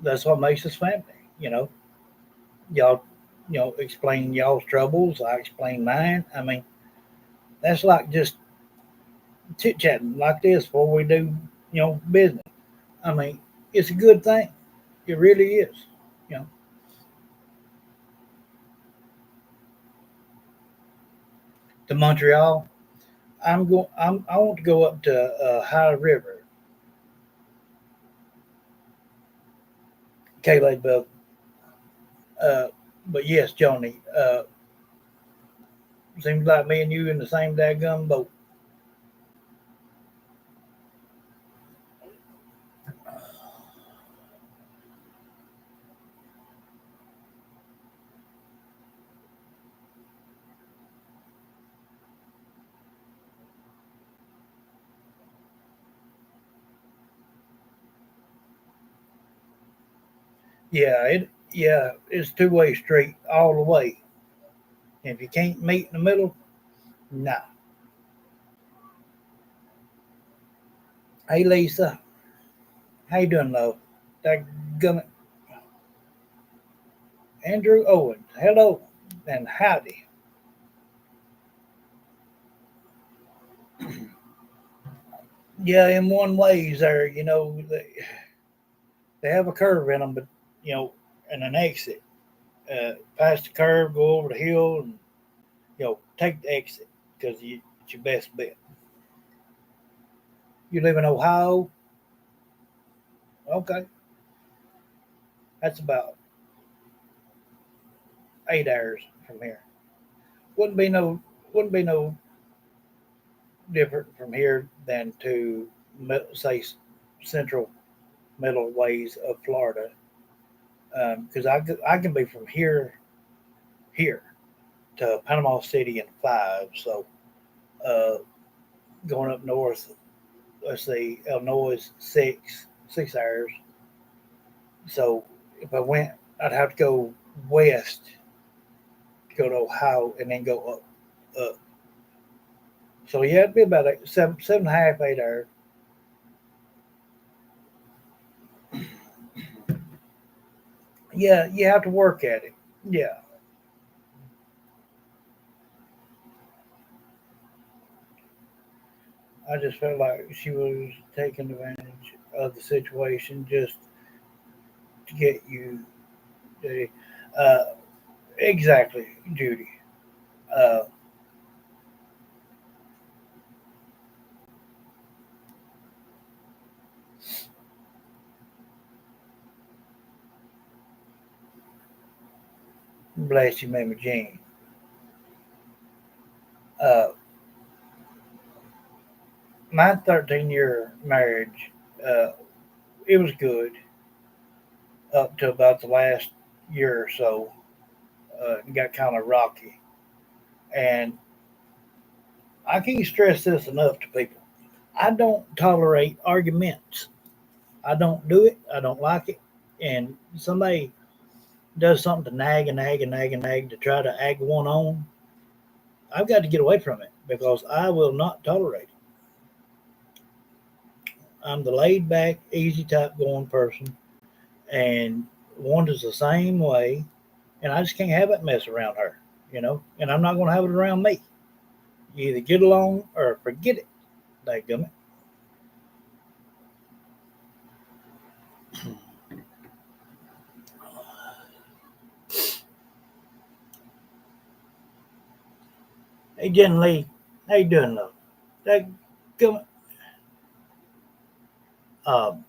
that's what makes us family. You know, y'all, explain y'all's troubles. I explain mine. I mean, that's like just chit chatting like this before we do, business. I mean, it's a good thing. It really is. You know, to Montreal, I want to go up to High River, Caleb. Uh, but yes, Johnny. Seems like me and you in the same daggum boat. Yeah, it's two-way street all the way. And if you can't meet in the middle, nah. Hey Lisa, how you doing, love? Daggum Andrew Owens, hello and howdy. Yeah, in one ways there, they have a curve in them, but you know, and an exit. Past the curve, go over the hill, and take the exit because it's your best bet. You live in Ohio, okay? That's about 8 hours from here. Wouldn't be no wouldn't be no different from here than to say central middle ways of Florida because I can be from here to Panama City in 5. So uh, going up north, let's see, Illinois is 6 hours. So if I went, I'd have to go west to go to Ohio and then go up. So yeah, it'd be about 7.5, 8 hours. Yeah, you have to work at it. Yeah, I just felt like she was taking advantage of the situation just to get you. Uh, exactly, Judy. Uh, Bless you, Mama Jean. Uh, my 13-year marriage, uh, it was good up to about the last year or so. It got kind of rocky, and I can't stress this enough to people. I don't tolerate arguments. I don't do it. I don't like it. And somebody does something to nag and nag and nag and nag to try to egg one on, I've got to get away from it. because I will not tolerate it. I'm the laid back, easy type going person, and Wanda's the same way, and I just can't have that mess around her, and I'm not going to have it around me. You either get along or forget it. Dadgummit. Hey, Jen Lee, how you doing, love? Dadgummit. Um,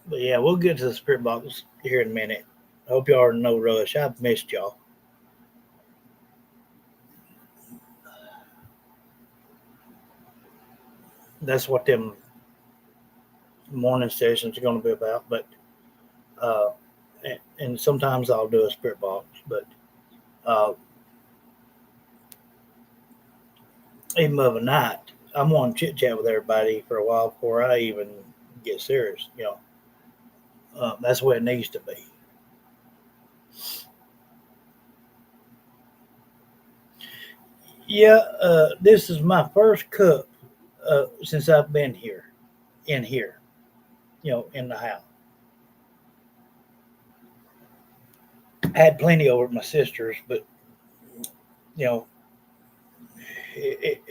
but yeah, we'll get to the spirit box here in a minute. I hope y'all are in no rush. I've missed y'all. That's what them morning sessions are going to be about. But uh, and sometimes I'll do a spirit box, but uh, even of a night, I'm going to chit chat with everybody for a while before I even get serious. That's what it needs to be. Yeah, this is my first cup since I've been here, in here, in the house. I had plenty over at my sister's, but you know, it,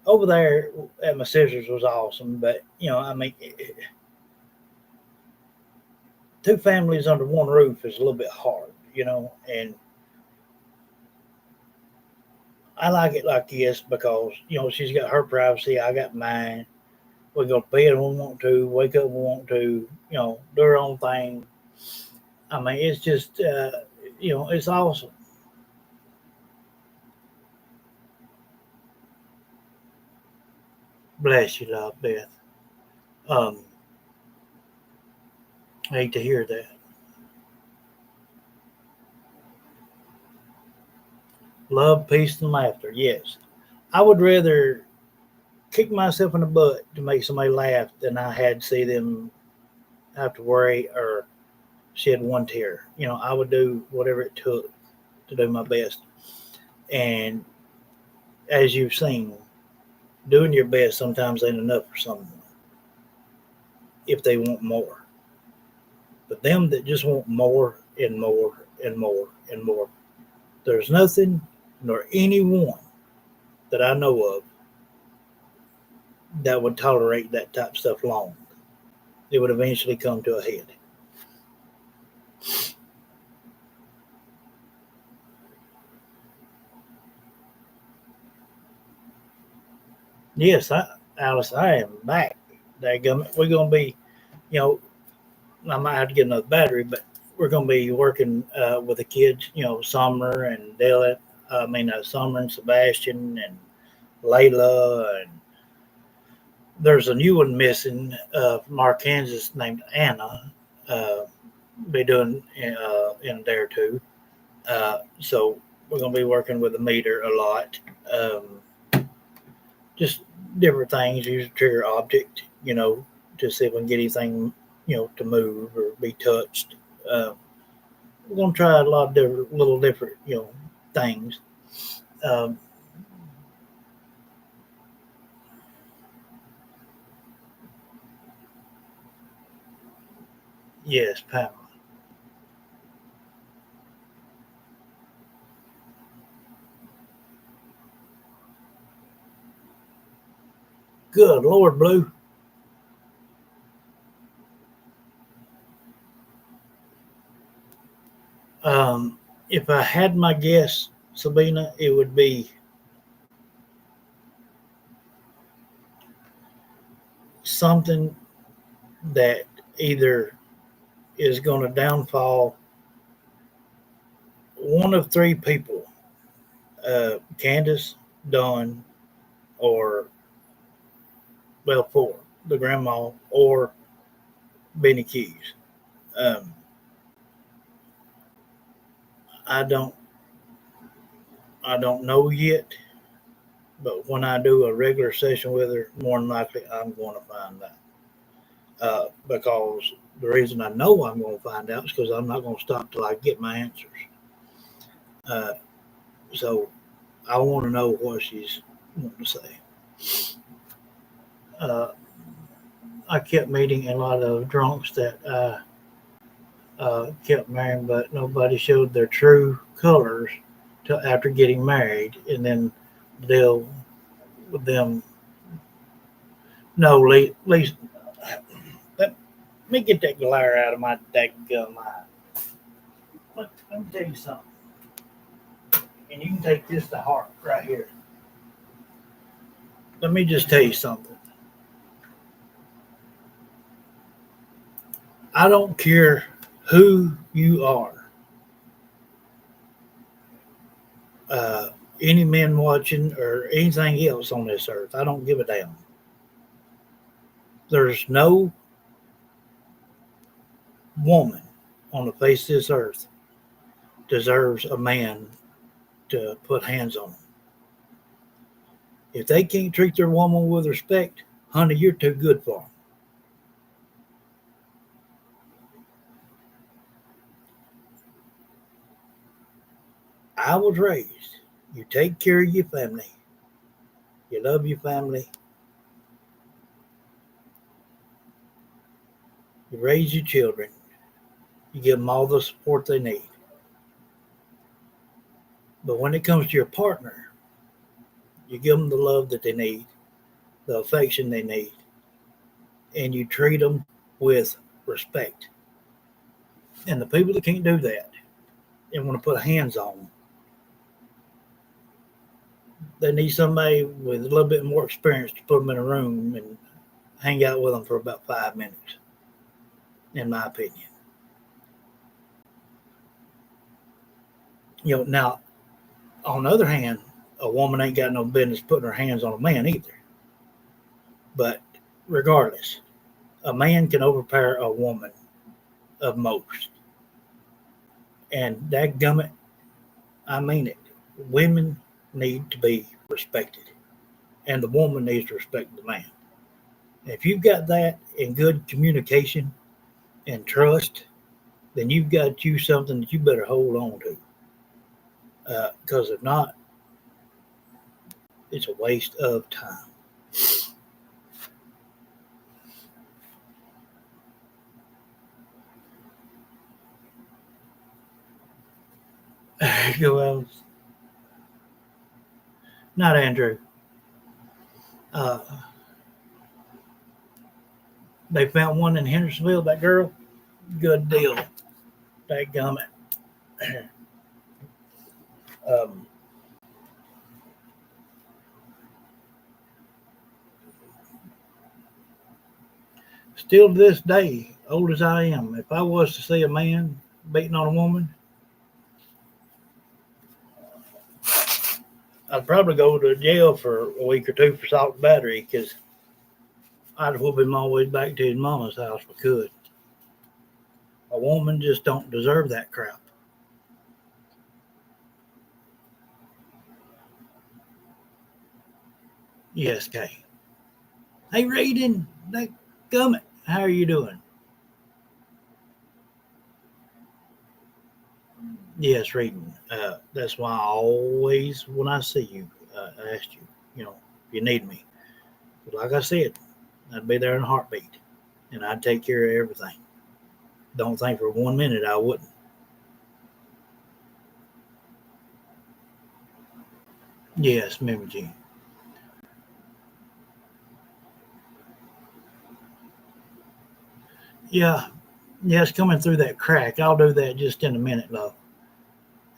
over there at my sister's was awesome. But I mean, two families under one roof is a little bit hard, and I like it like this because she's got her privacy, I got mine. We go to bed when we want to, wake up when we want to, do our own thing. I mean, it's just it's awesome. Bless you, love, Beth. Um, I hate to hear that. Love, peace, and laughter. Yes, I would rather kick myself in the butt to make somebody laugh than I had to see them have to worry or shed one tear. I would do whatever it took to do my best. And as you've seen, doing your best sometimes ain't enough for someone if they want more. But them that just want more and more and more and more, there's nothing nor anyone that I know of that would tolerate that type of stuff long. It would eventually come to a head. Yes, Alice, I am back. Dadgummit. We're going to be, you know, I might have to get another battery, but we're going to be working with the kids, Summer and Della. Summer and Sebastian and Layla. And there's a new one missing from Arkansas named Anna. Uh, be doing in a day or two. So we're going to be working with the meter a lot. Just different things, use a trigger object, to see if we can get anything, to move or be touched. Uh, we're going to try a lot of different, little different, things. Um, yes, Pamela. Good Lord, Blue. If I had my guess, Sabina, it would be something that either is going to downfall one of three people, Candace, Dawn, or, well, four, the grandma, or Benny Keys. Um, I don't, I don't know yet, but when I do a regular session with her, more than likely I'm going to find out. Because the reason I know I'm going to find out is because I'm not going to stop till I get my answers. Uh, So I want to know what she's wanting to say. Uh, I kept meeting a lot of drunks that kept marrying, but nobody showed their true colors till after getting married, and then they'll with them. No, least let me get that glare out of my daggum eye. Let me tell you something, and you can take this to heart right here. Let me just tell you something. I don't care who you are. Uh, any men watching or anything else on this earth, I don't give a damn. There's no woman on the face of this earth deserves a man to put hands on them. If they can't treat their woman with respect, honey, you're too good for them. I was raised, you take care of your family, you love your family, you raise your children, you give them all the support they need. But when it comes to your partner, you give them the love that they need, the affection they need, and you treat them with respect. And the people that can't do that and want to put hands on them, they need somebody with a little bit more experience to put them in a room and hang out with them for about 5 minutes, in my opinion. Now, on the other hand, a woman ain't got no business putting her hands on a man either. But regardless, a man can overpower a woman of most. And that gummit, I mean it. Women need to be respected, and the woman needs to respect the man. If you've got that in good communication and trust, then you've got you something that you better hold on to. Because if not, it's a waste of time. Well, not Andrew. Uh, they found one in Hendersonville. That girl, good deal. Dadgummit. um, Still to this day, old as I am, if I was to see a man beating on a woman, I'd probably go to jail for a week or two for assault and battery because I'd whoop him all the way back to his mama's house if I could. A woman just don't deserve that crap. Yes, Kay. Hey, Raiden, that gummit, how are you doing? Yes, Raiden. That's why I always, when I see you, I ask you, if you need me. But like I said, I'd be there in a heartbeat, and I'd take care of everything. Don't think for 1 minute I wouldn't. Yes, Mimi Jean. Yeah, yeah, it's coming through that crack. I'll do that just in a minute, love.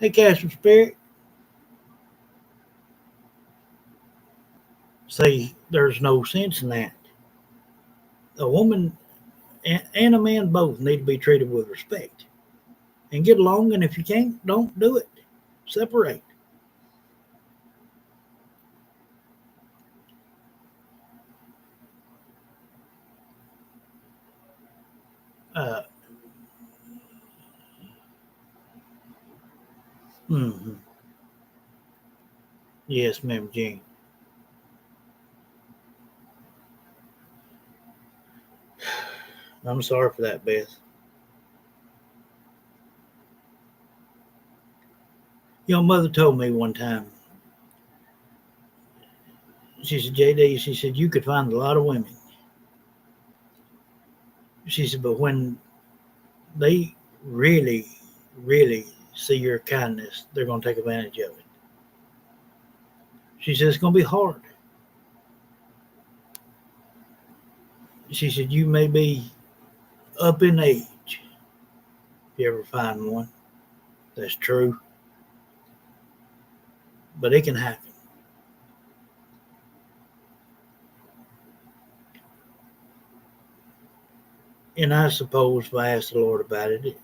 Hey, Casper Spirit. See, there's no sense in that. A woman and a man both need to be treated with respect and get along. And if you can't, don't do it. Separate. Uh, mm-hmm. Yes, Ma'am Jean. I'm sorry for that, Beth. Mother told me one time, she said, JD, she said, you could find a lot of women. She said, but when they really, really see your kindness, they're going to take advantage of it. She said, it's going to be hard. She said, you may be up in age if you ever find one. That's true. But it can happen. And I suppose if I asked the Lord about it, it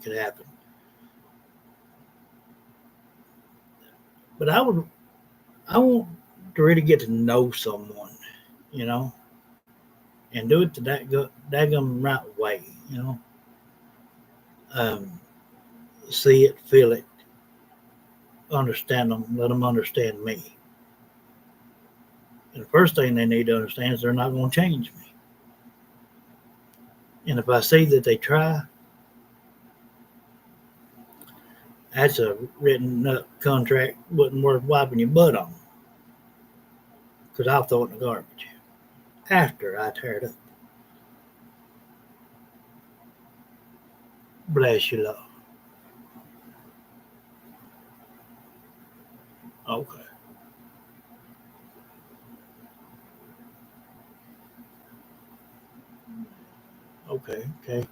could happen. But I want to really get to know someone, you know, and do it the daggum right way, you know. Um, See it, feel it, understand them, let them understand me. And the first thing they need to understand is they're not going to change me. And if I see that they try, that's a written up contract wasn't worth wiping your butt on, because I'll throw it in the garbage after I tear it up. Bless you, love. Okay, okay.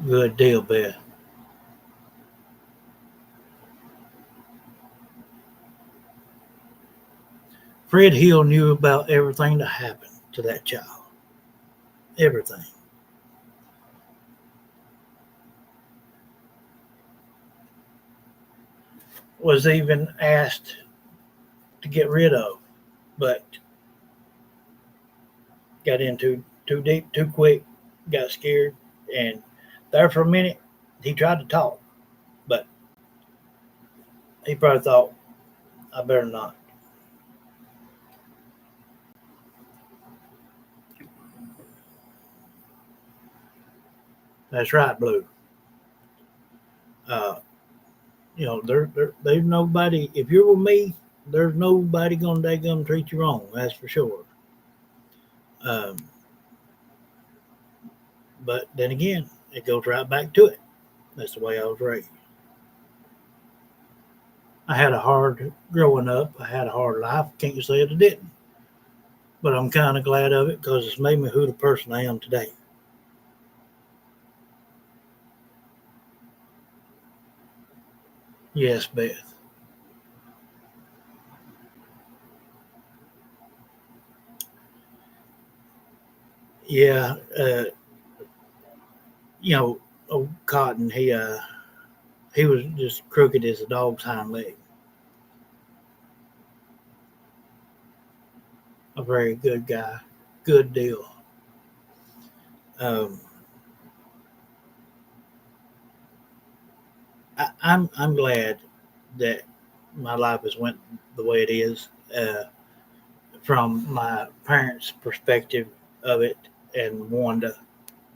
Good deal, Beth. Fred Hill knew about everything that happened to that child. Everything. Was even asked to get rid of, but got in too deep, too quick, got scared, and there for a minute he tried to talk, but he probably thought, I better not. That's right, Blue. Uh, there's nobody. If you're with me, there's nobody gonna daggum treat you wrong. That's for sure. Um, but then again, it goes right back to it. That's the way I was raised. I had a hard growing up. I had a hard life. Can't you say it? I didn't. But I'm kind of glad of it because it's made me who the person I am today. Yes, Beth. Yeah. Old Cotton. He was just crooked as a dog's hind leg. A very good guy. Good deal. Um, I'm glad that my life has went the way it is, from my parents' perspective of it and Wanda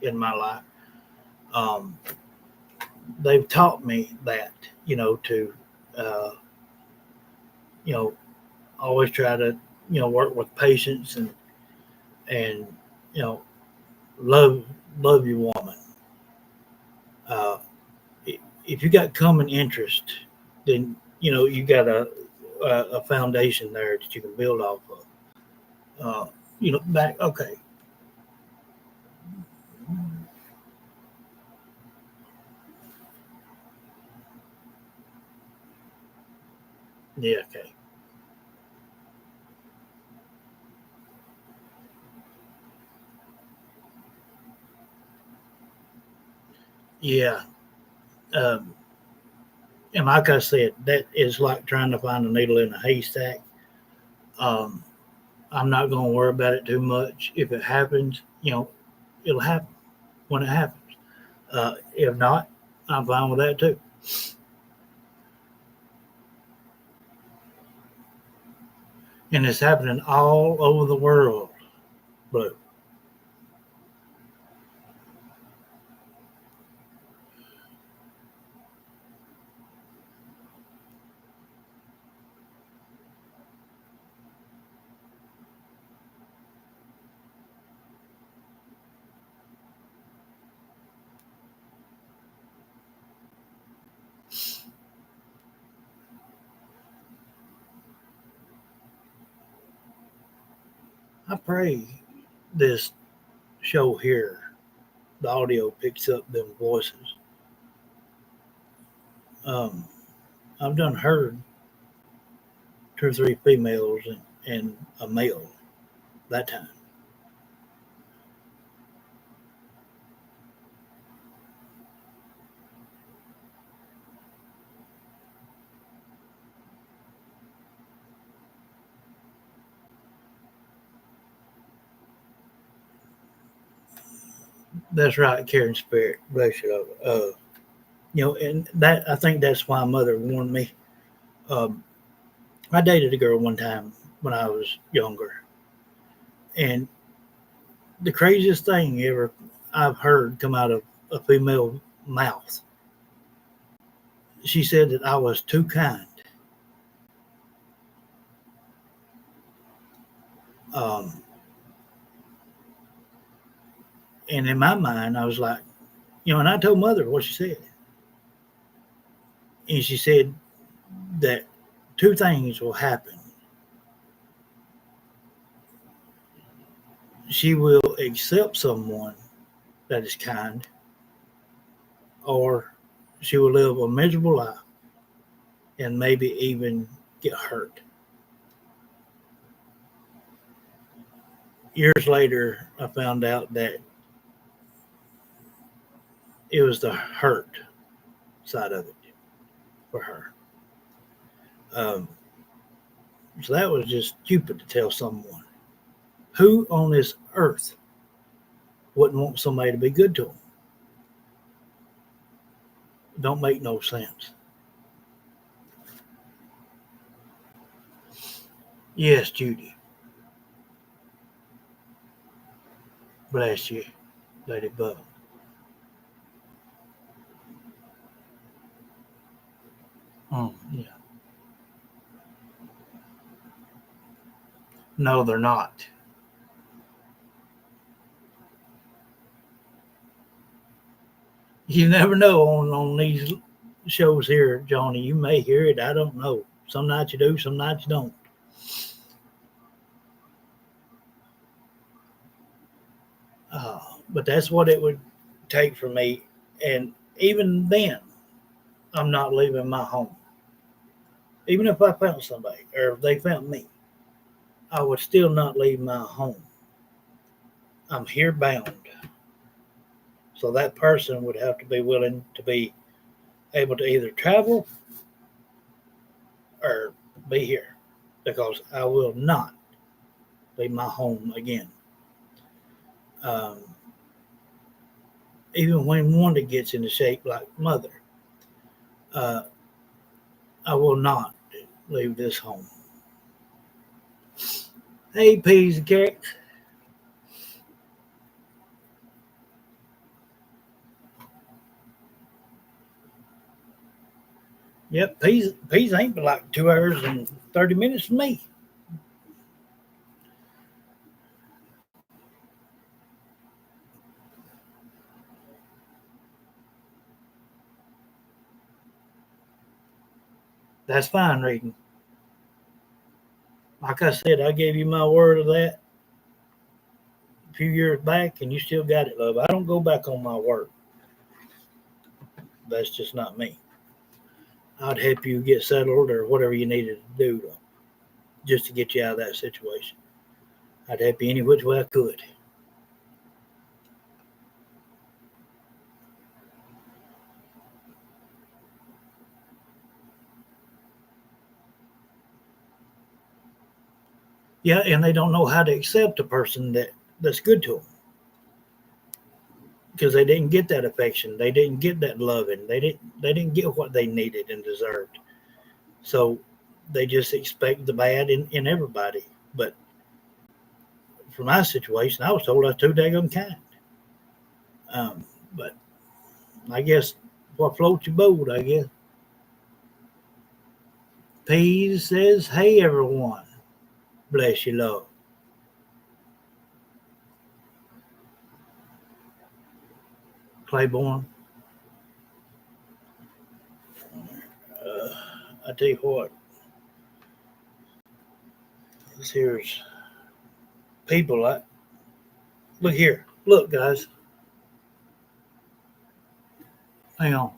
in my life. Um, they've taught me that, to uh, you know always try to work with patience and you know love love your woman. Uh, if you got common interest, then you got a foundation there that you can build off of. Back okay. Yeah, okay. Yeah. Um, and like I said, that is like trying to find a needle in a haystack. Um, I'm not going to worry about it too much. If it happens, it'll happen when it happens. If not, I'm fine with that too. And it's happening all over the world, Blue. I pray this show here, the audio picks up them voices. Um, I've done heard two or three females and a male that time. That's right, Karen Spirit. Bless you. And that I think that's why mother warned me. Um, I dated a girl one time when I was younger, and the craziest thing ever I've heard come out of a female mouth. She said that I was too kind. Um, and in my mind, I was like, and I told mother what she said, and she said that two things will happen. She will accept someone that is kind, or she will live a miserable life and maybe even get hurt. Years later, I found out that it was the hurt side of it for her. Um, so that was just stupid to tell someone. Who on this earth wouldn't want somebody to be good to them? Don't make no sense. Yes, Judy. Bless you, Lady Bug. Yeah. No, they're not. You never know on these shows here, Johnny. You may hear it. I don't know. Some nights you do, some nights you don't. Uh, but that's what it would take for me. And even then, I'm not leaving my home. Even if I found somebody or if they found me, I would still not leave my home. I'm here bound. So that person would have to be willing to be able to either travel or be here because I will not leave my home again. Um, Even when one that gets into shape like mother, uh, I will not leave this home. Hey, peas and carrots. Yep, peas ain't but like 2 hours and 30 minutes for me. That's fine, reading. Like I said, I gave you my word of that a few years back, and you still got it, love. I don't go back on my word. That's just not me. I'd help you get settled or whatever you needed to do just to get you out of that situation. I'd help you any which way I could. Yeah, and they don't know how to accept a person that's good to them because they didn't get that affection, they didn't get that loving, they didn't get what they needed and deserved. So they just expect the bad in everybody. But for my situation, I was told I was too daggone kind. But I guess what floats your boat, I guess. Pease says, "Hey everyone, bless you, love." Claiborne, uh, I tell you what, this here's people like, look here, look, guys, hang on,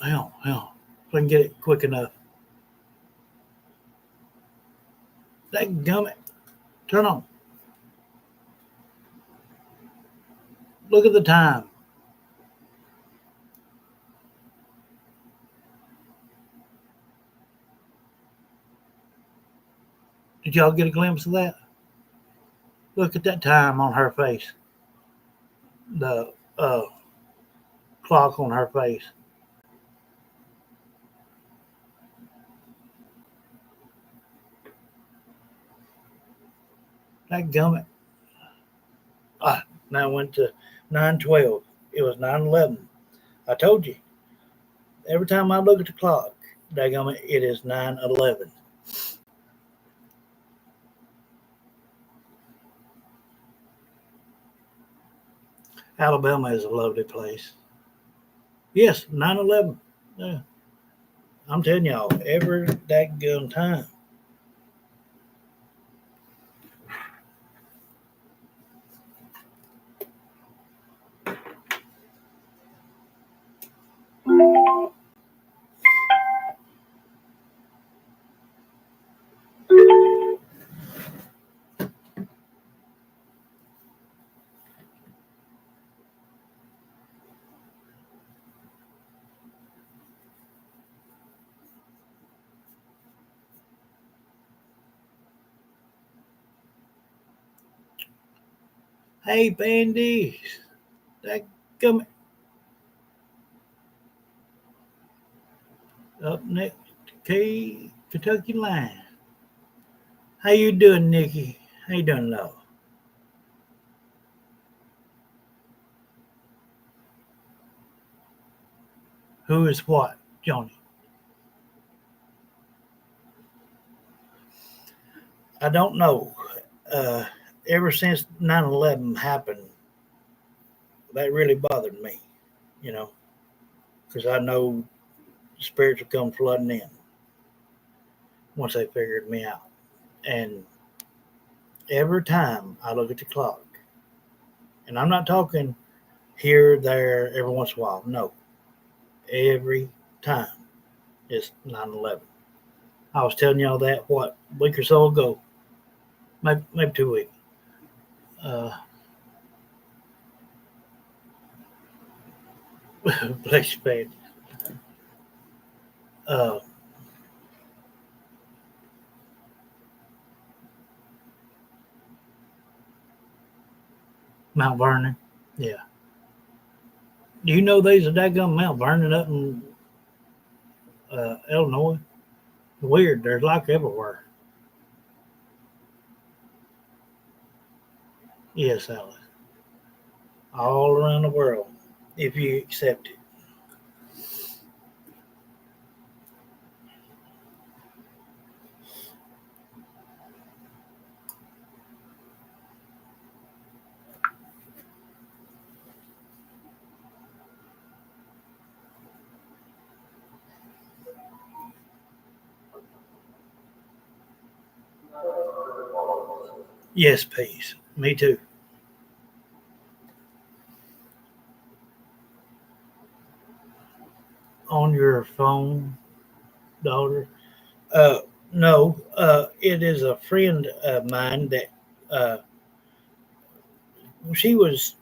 hang on, if I can get it quick enough. That gummit, turn on. Look at the time. Did y'all get a glimpse of that? Look at that time on her face. The clock on her face. That gummit. Now went to 9:12. It was 9:11. I told you. Every time I look at the clock, daggum it is 9:11. Alabama is a lovely place. Yes, 9/11. Yeah. I'm telling y'all, every daggum time. Hey, bandies. Daggum it. Up next, Kentucky Line. How you doing, Nikki? How you doing, love? Who is what, Johnny? I don't know. Uh, Ever since 9/11 happened, that really bothered me, you know, because I know spirits would come flooding in once they figured me out. And every time I look at the clock, and I'm not talking here, there, every once in a while. No, every time it's 9/11. I was telling y'all that, what, a week or so ago, maybe 2 weeks. Uh, bless you, baby. Uh, Mount Vernon. Yeah. Do you know there's a daggum Mount Vernon up in Illinois? Weird. There's like everywhere. Yes, Alice. All around the world, if you accept it. Yes, peace. Me too. On your phone, daughter? Uh, no. It is a friend of mine that uh, she was.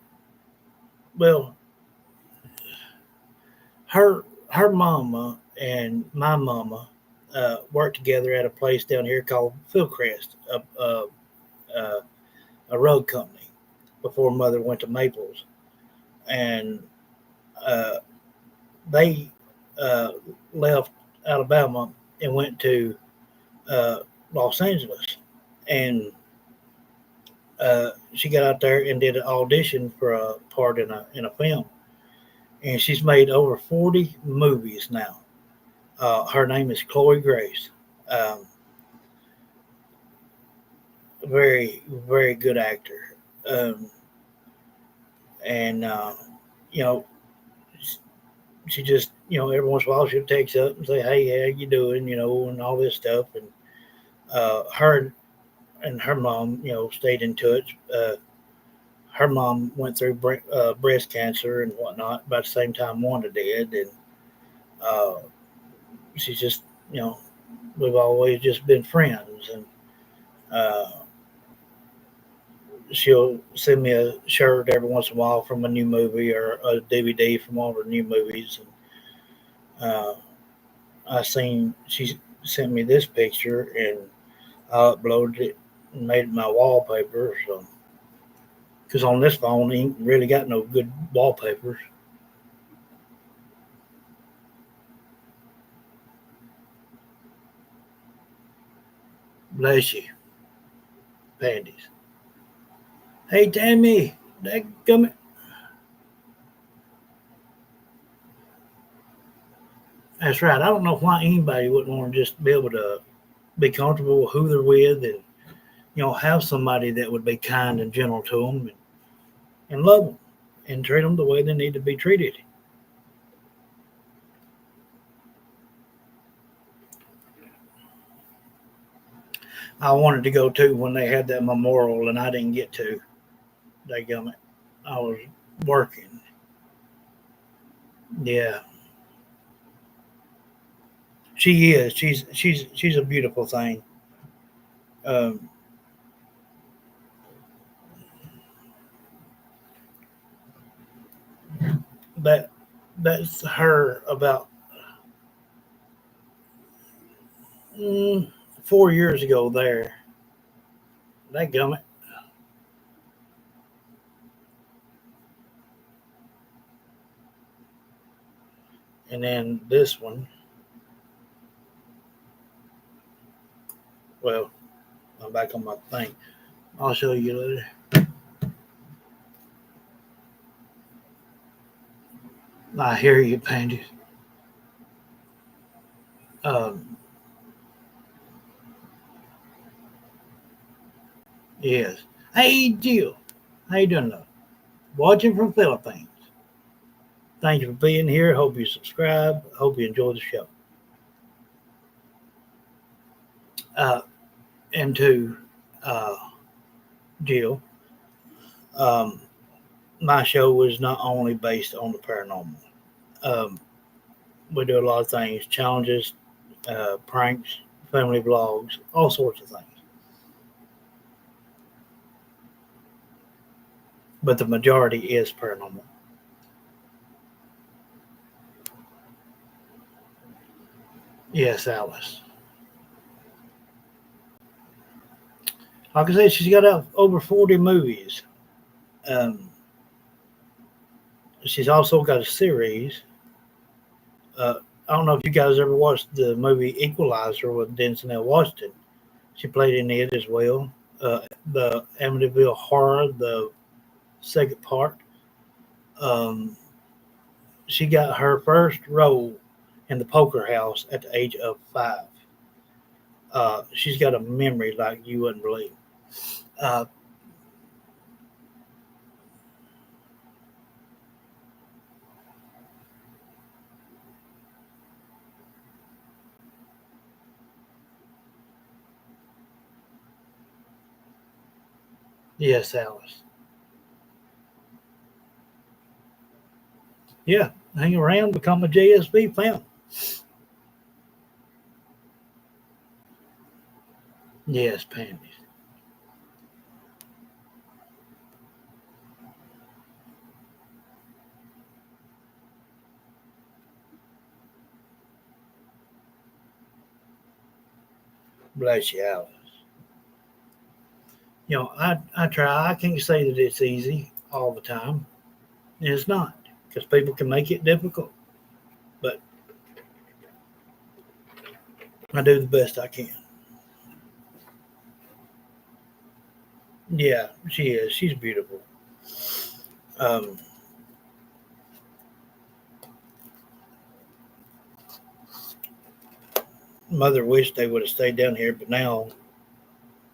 Well, her mama and my mama worked together at a place down here called Philcrest, uh, a road company, before mother went to Maples, and uh, they uh, left Alabama and went to uh, Los Angeles, and she got out there and did an audition for a part in a film, and she's made over 40 movies now. Her name is Chloe Grace. Um, Very, very good actor. And you know, she just, every once in a while she'll text up and say, "Hey, how you doing?" And all this stuff. And her and her mom, stayed in touch. Her mom went through breast cancer and whatnot about the same time Wanda did, and uh, she's just, you know, we've always just been friends, and uh, she'll send me a shirt every once in a while from a new movie or a DVD from one of her new movies, and I seen she sent me this picture, and I uploaded it and made it my wallpaper. So, because on this phone, ain't really got no good wallpapers. Bless you, panties. Hey, Tammy, that come. That's right. I don't know why anybody wouldn't want to just be able to be comfortable with who they're with, and have somebody that would be kind and gentle to them, and love them and treat them the way they need to be treated. I wanted to go to when they had that memorial, and I didn't get to. They it. I was working. Yeah, she is. She's a beautiful thing. Um, that that's her about mm, 4 years ago. There, that gummit. And then this one. Well, I'm back on my thing. I'll show you later. I hear you, Pandy. Um, yes. Hey, Jill. How you doing, though? Watching from Philippines. Thank you for being here. Hope you subscribe. Hope you enjoy the show. Uh, and to uh, Jill, um, my show is not only based on the paranormal. Um, we do a lot of things, challenges, pranks, family vlogs, all sorts of things. But the majority is paranormal. Yes, Alice. Like I said, she's got out over 40 movies. Um, she's also got a series. Uh, I don't know if you guys ever watched the movie Equalizer with Denzel Washington. She played in it as well. The Amityville Horror, the second part. Um, she got her first role in the Poker House at the age of 5. She's got a memory like you wouldn't believe. Uh, yes, Alice. Yeah, hang around, become a JSB fan. Yes, panties. Bless you, Alice. I try. I can't say that it's easy all the time. It's not, because people can make it difficult. But I do the best I can. Yeah, she is. She's beautiful. Um, Mother wished they would have stayed down here, but now,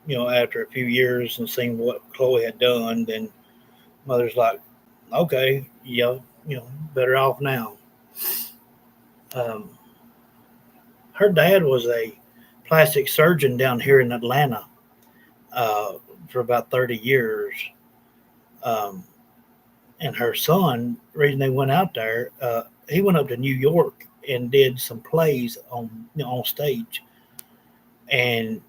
after a few years and seeing what Chloe had done, then Mother's like, okay, better off now. Um, Her dad was a plastic surgeon down here in Atlanta. uh, for about 30 years. Um, and her son, the reason they went out there, he went up to New York and did some plays on stage. And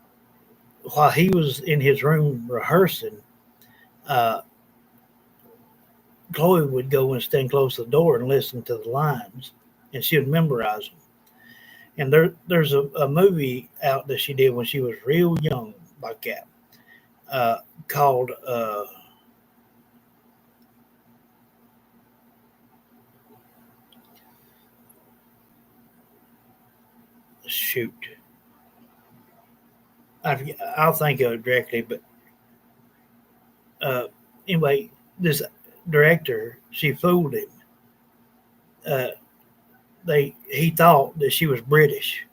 while he was in his room rehearsing, uh, Chloe would go and stand close to the door and listen to the lines, and she would memorize them. And there's a movie out that she did when she was real young, like that, uh, called shoot. I'll think of it directly, but uh, anyway, this director, she fooled him. Uh, he thought that she was British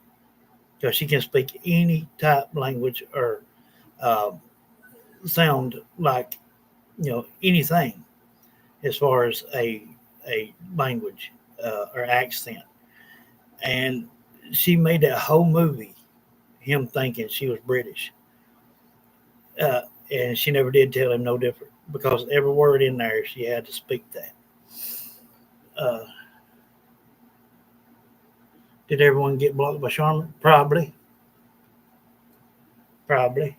because she can speak any type language or uh, sound like anything as far as a language or accent, and she made that whole movie him thinking she was British, uh, and she never did tell him no different because every word in there she had to speak that. Uh, did everyone get blocked by Charmin? Probably, probably.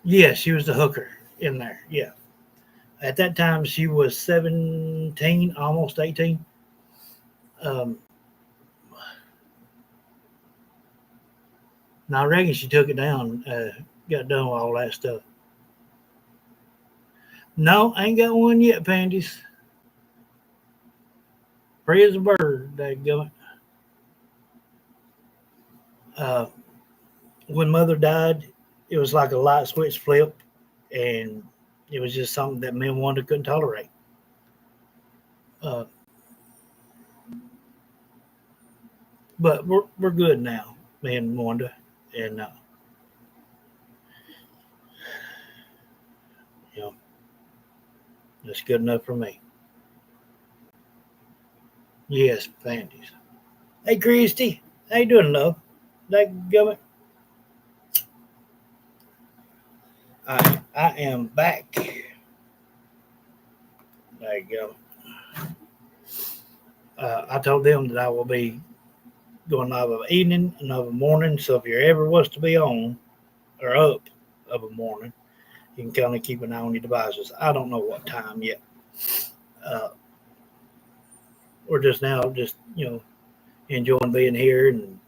Yeah, she was the hooker in there. Yeah, at that time she was 17, almost 18. Um, and I reckon she took it down, got done with all that stuff. No, I ain't got one yet, panties. Free as a bird, dadgummit. Uh, when mother died, it was like a light switch flipped, and it was just something that me and Wanda couldn't tolerate. Uh, but we're good now, me and Wanda, and you know that's good enough for me. Yes, panties. Hey, Christy, how you doing, love? Dadgummit. I am back. There you go. I told them that I will be going live of evening and of a morning. So if you're ever was to be on or up of a morning, you can kind of keep an eye on your devices. I don't know what time yet. Uh, we're just now just enjoying being here. And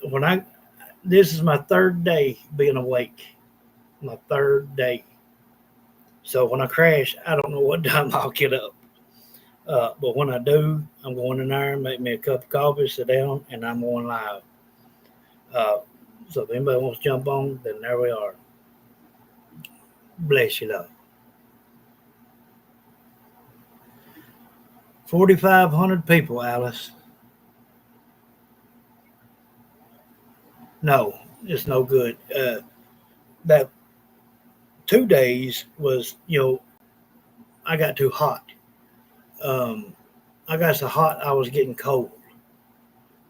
when I this is my third day being awake, my third day. So when I crash, I don't know what time I'll get up. But when I do, I'm going in there, make me a cup of coffee, sit down, and I'm going live. Uh, so if anybody wants to jump on, then there we are. Bless you, love. 4,500 people, Alice. No, it's no good. That 2 days was, I got too hot. Um, I got so hot I was getting cold.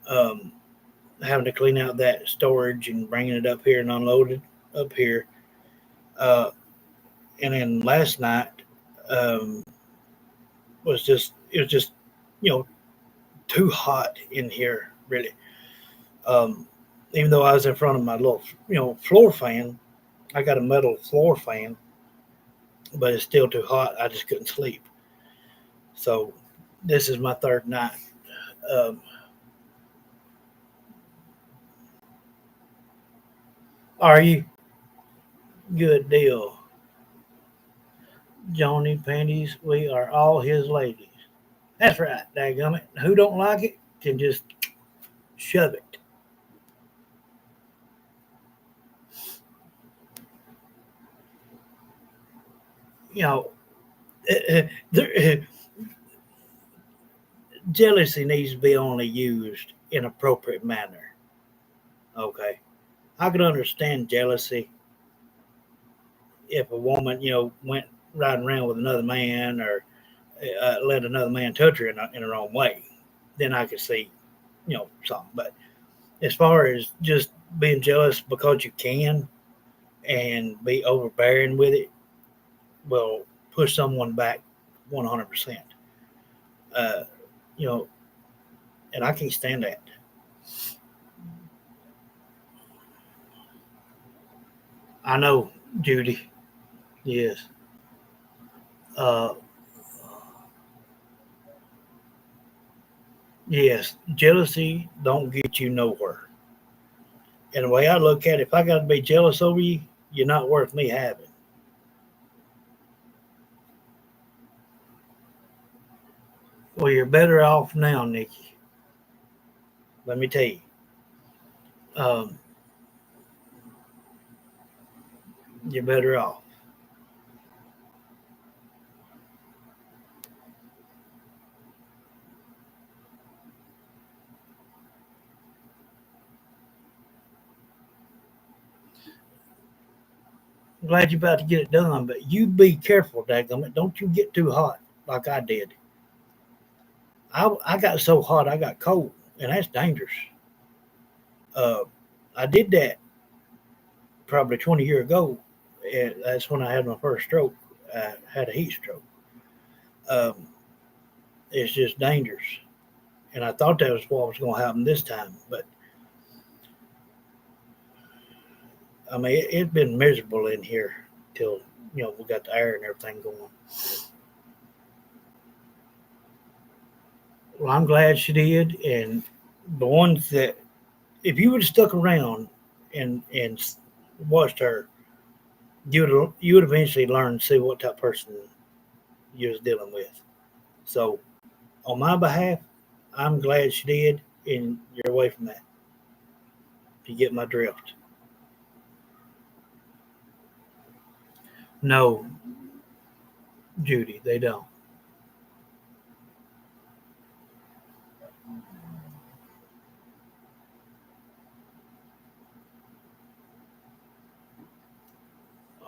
Um, Having to clean out that storage and bringing it up here and unload it up here. Uh, and then last night um, it was just you know too hot in here really. Um, Even though I was in front of my little floor fan, I got a metal floor fan, but it's still too hot. I just couldn't sleep. So this is my third night. Um, are you? Good deal. Johnny Panties, we are all his ladies. That's right, dadgummit. Who don't like it can just shove it. You know, there, jealousy needs to be only used in appropriate manner. Okay, I could understand jealousy if a woman, went riding around with another man or let another man touch her in her own way. Then I could see, something. But As far as just being jealous because you can and be overbearing with it, will push someone back 100%. Uh, you know, and I can't stand that. I know, Judy. Yes. Uh, yes. Jealousy don't get you nowhere. And the way I look at it, if I got to be jealous over you, you're not worth me having. Well, you're better off now, Nikki. Let me tell you. Um, you're better off. I'm glad you're about to get it done, but you be careful, dadgummit. Don't you get too hot like I did. I got so hot I got cold, and that's dangerous. Uh, I did that probably 20 years ago. And that's when I had my first stroke. I had a heat stroke. Um, it's just dangerous, and I thought that was what was going to happen this time. But I mean, it's been miserable in here till we got the air and everything going. Well, I'm glad she did, and the ones that if you would have stuck around and watched her, you would eventually learn to see what type of person you was dealing with. So on my behalf, I'm glad she did, and you're away from that. If you get my drift. No, Judy, they don't.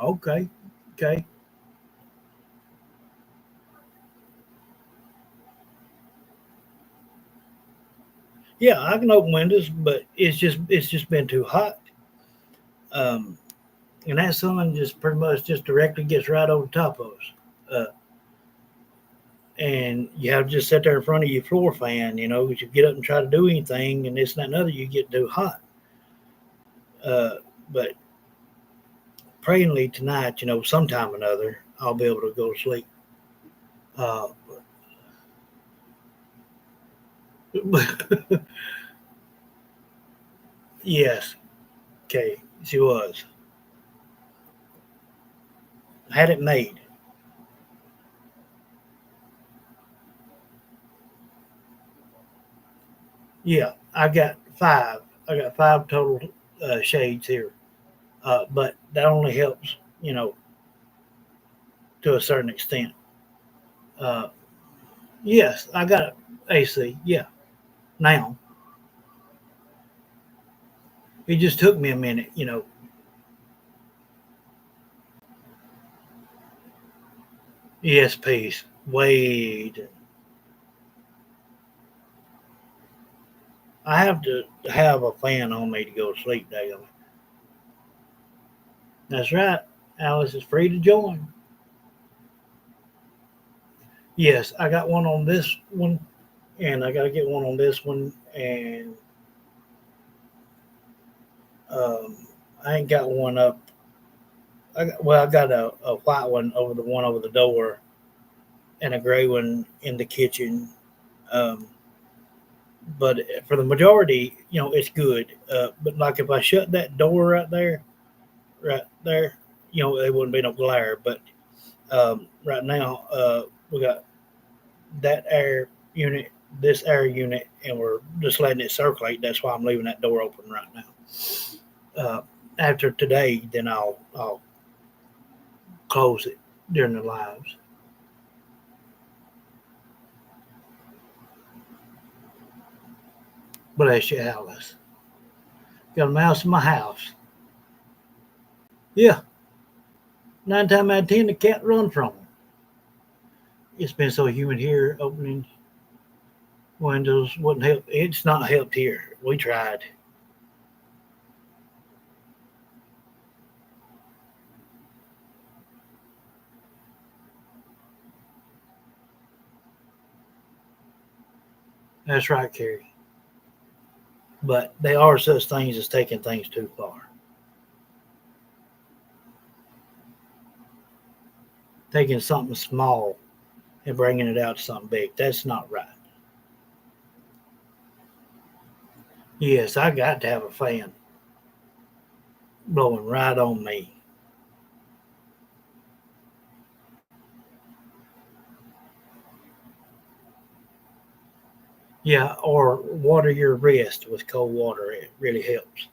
Okay, okay. Yeah, I can open windows, but it's just been too hot. Um, and that sun just pretty much just directly gets right over top of us. Uh, and you have to just sit there in front of your floor fan, because you get up and try to do anything, and this and that and other, you get too hot. But prayingly tonight, sometime or another, I'll be able to go to sleep. Uh, yes, okay, she was. I had it made. Yeah, I got five total shades here, but that only helps, to a certain extent. Uh, yes, I got AC. Yeah, now it just took me a minute. Yes, peace. Wait, I have to have a fan on me to go to sleep, Dale. That's right. Alice is free to join. Yes, I got one on this one, and I got to get one on this one, and um, I ain't got one up. I got a white one over the door, and a gray one in the kitchen. Um, but for the majority, it's good. But like if I shut that door right there, there wouldn't be no glare. But right now, we got that air unit, this air unit, and we're just letting it circulate. That's why I'm leaving that door open right now. After today, then I'll close it during the lives. Bless you, Alice. Got a mouse in my house. Yeah, 9 times out of 10, the cat run from them. It's been so humid here, opening windows wouldn't help. It's not helped here. We tried. That's right, Carrie. But there are such things as taking things too far. Taking something small and bringing it out to something big. That's not right. Yes, I got to have a fan blowing right on me. Yeah, or water your wrist with cold water. It really helps.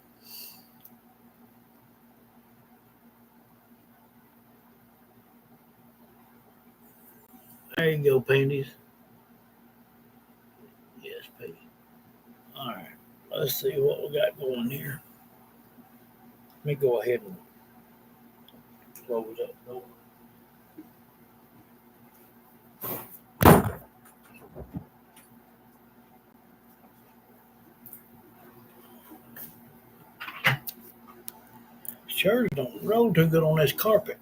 There you go, panties. Yes, baby. All right. Let's see what we got going here. Let me go ahead and close up. Sure don't roll too good on this carpet.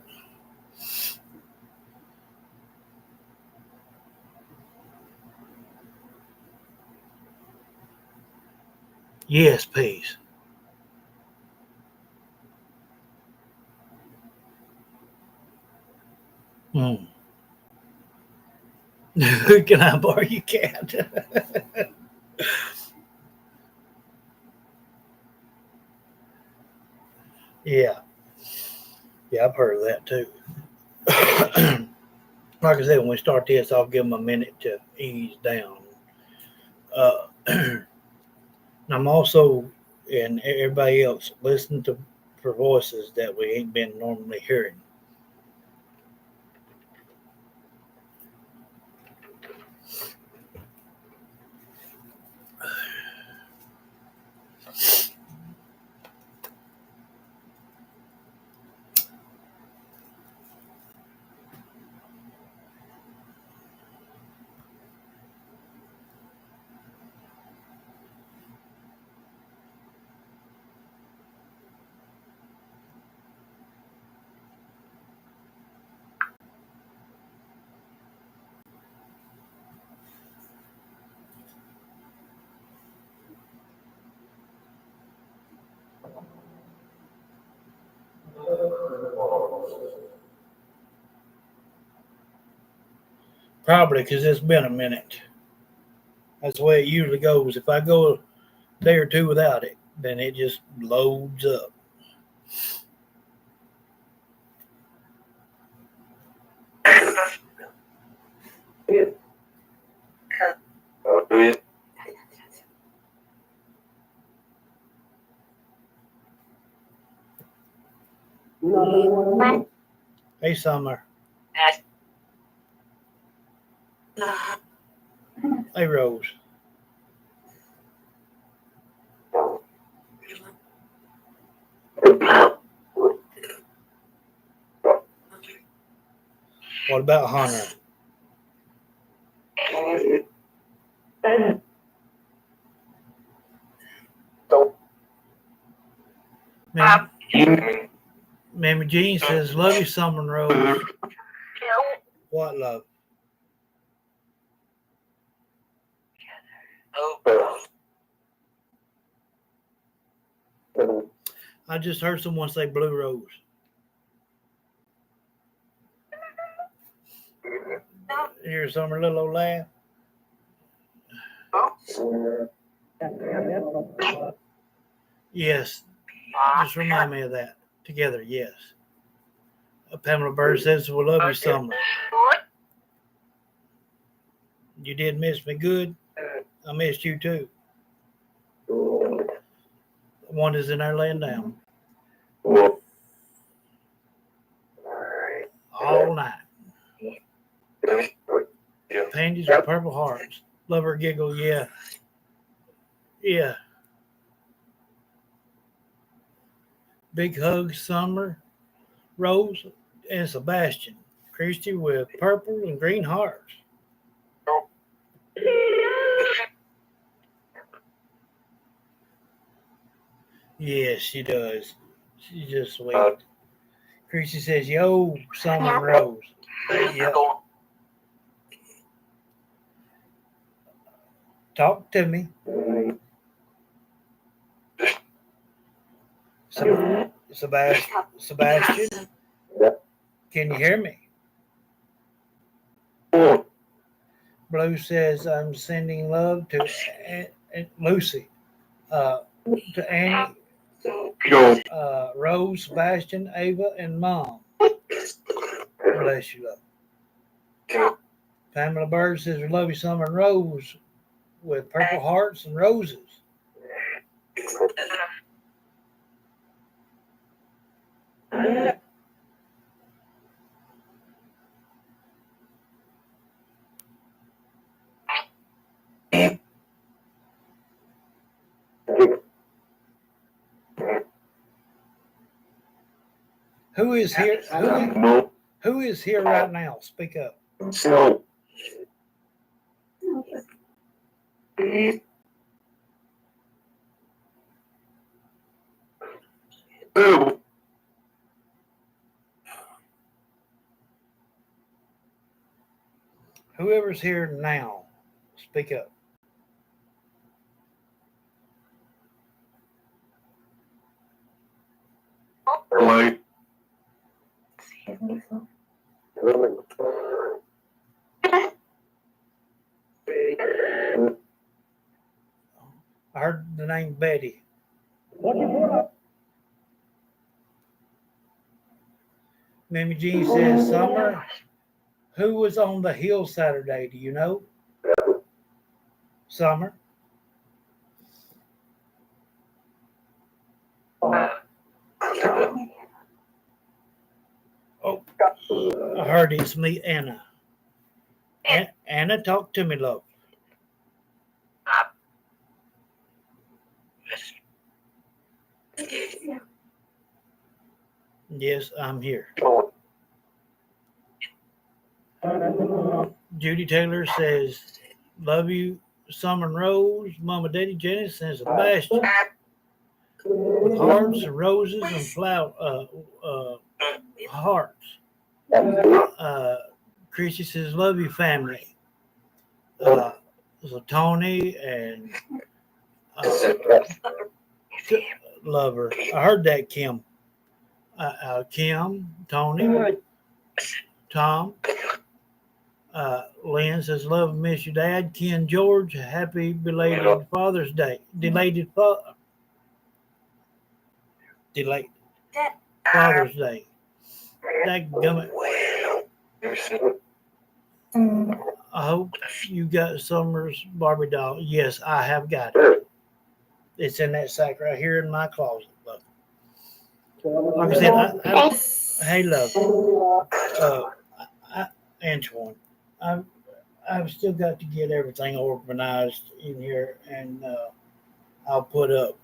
Yes, please. Mm. Can I borrow your cat? Yeah, yeah, I've heard of that too. Like I said, when we start this, I'll give them a minute to ease down. And I'm also, and everybody else, listening to for voices that we ain't been normally hearing. Probably because it's been a minute. That's the way it usually goes. If I go a day or two without it, then it just loads up. Hey, Summer. Hey, Rose. What about Hunter? Mammy, Mammy Jean says, "Love you, Summer and Rose." What love? I just heard someone say Blue Rose. Here's Summer, little old laugh. Yes, just remind me of that. Together, yes. Pamela Bird says, "We love you, Summer." You did miss me good. I missed you too. One is in there laying down all night. Panties with purple hearts. Love her giggle, yeah. Yeah. Big hugs, Summer, Rose, and Sebastian. Christy with purple and green hearts. Yes, she does. She's just sweet. Christy says, "Yo, Summer and Rose." Yeah. Talk to me. Sebastian, can you hear me? Blue says, I'm sending love to Lucy, to Annie, Rose, Sebastian, Ava, and Mom. Bless you, love. Pamela Bird says, we love you, Summer and Rose, with purple hearts and roses. Who is here? Who is here right now? Speak up. Whoever's here now, speak up. I heard the name Betty. Mammy Jean says, Summer, who was on the hill Saturday? Do you know? Summer? Oh, I heard it's me, Anna. Anna, talk to me, love. Yes, I'm here. Judy Taylor says, love you, Summer and Rose, Mama, Daddy, Janice, and Sebastian. With hearts and roses and flower, hearts. Chrissy says, love you, family. So Tony and love her. I heard that, Kim. Kim, Tony, Tom. Lynn says, love and miss your dad. Ken George, happy belated Father's Day. Delayed Father's Day. Dadgummit. I hope you got Summer's Barbie doll. Yes, I have got it. It's in that sack right here in my closet, love. Like I said, hey, love. Antoine, I've still got to get everything organized in here, and I'll put up,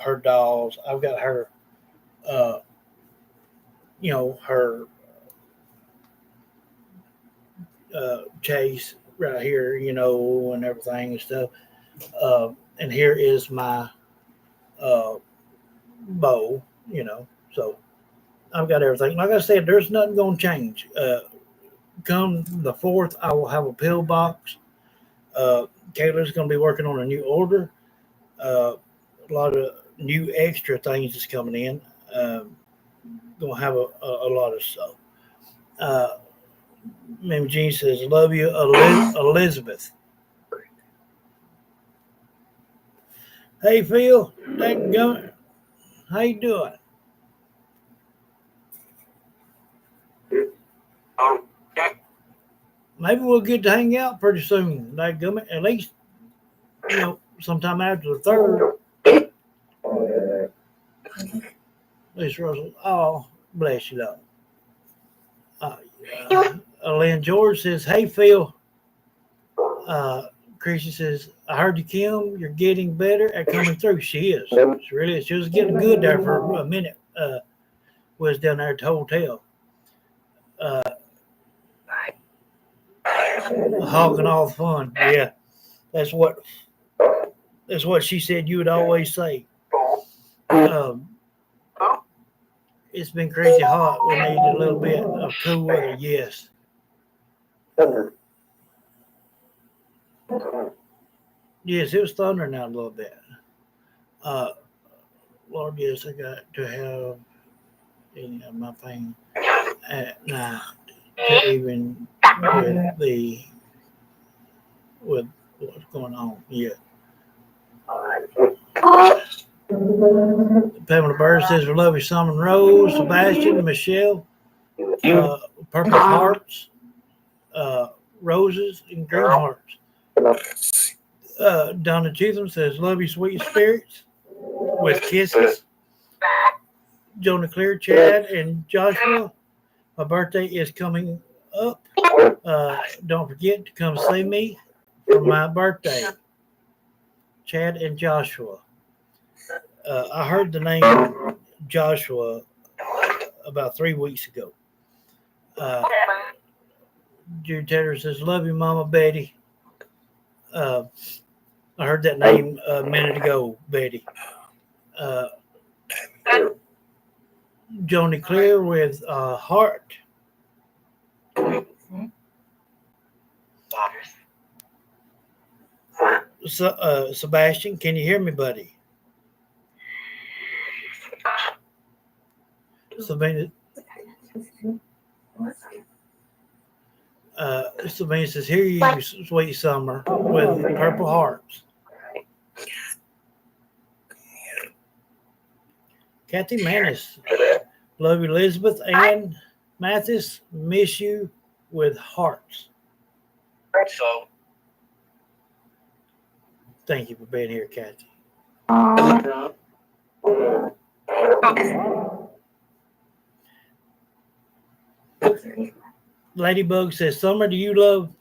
her dolls. I've got her, her Chase right here, and everything and stuff. And here is my bow, so I've got everything. Like I said, there's nothing going to change. Come the 4th, I will have a pill box. Kayla's going to be working on a new order. A lot of new extra things is coming in. Going to have a lot of stuff. Ma'am Jean says, love you, Elizabeth. Hey, Phil. How you doing? Maybe we'll get to hang out pretty soon. At least, sometime after the 3rd. Miss Russell. Oh, bless you, though. Lynn George says, hey, Phil. Chrissy says, I heard you, Kim. You're getting better at coming through. She is. She really is. She was getting good there for a minute. Was down there at the hotel. Hogging all the fun. Yeah. That's what she said you would always say. It's been crazy hot. We need a little bit of cool weather. Yes. Yes, it was thundering out a little bit. Uh, Lord, yes, I got to have any of my thing at night to even with what's going on. Yeah. Pamela Bird says we love you, Simon Rose, Sebastian, Michelle, purple hearts, uh, roses, and green hearts. Donna Cheatham says love you, sweet spirits, with kisses. Jonah Clear, Chad, and Joshua. My birthday is coming up. Don't forget to come see me for my birthday. Chad and Joshua. I heard the name Joshua about 3 weeks ago. Jude Taylor says, love you, Mama Betty. I heard that name a minute ago, Betty. Joni Clear with Heart. Sebastian, can you hear me, buddy? Sabina says, hear you, sweet summer, with purple hearts. Kathy Manis, love you, Elizabeth. Ann Mathis, miss you with hearts. Thank you for being here, Kathy. Ladybug says, Summer, do you love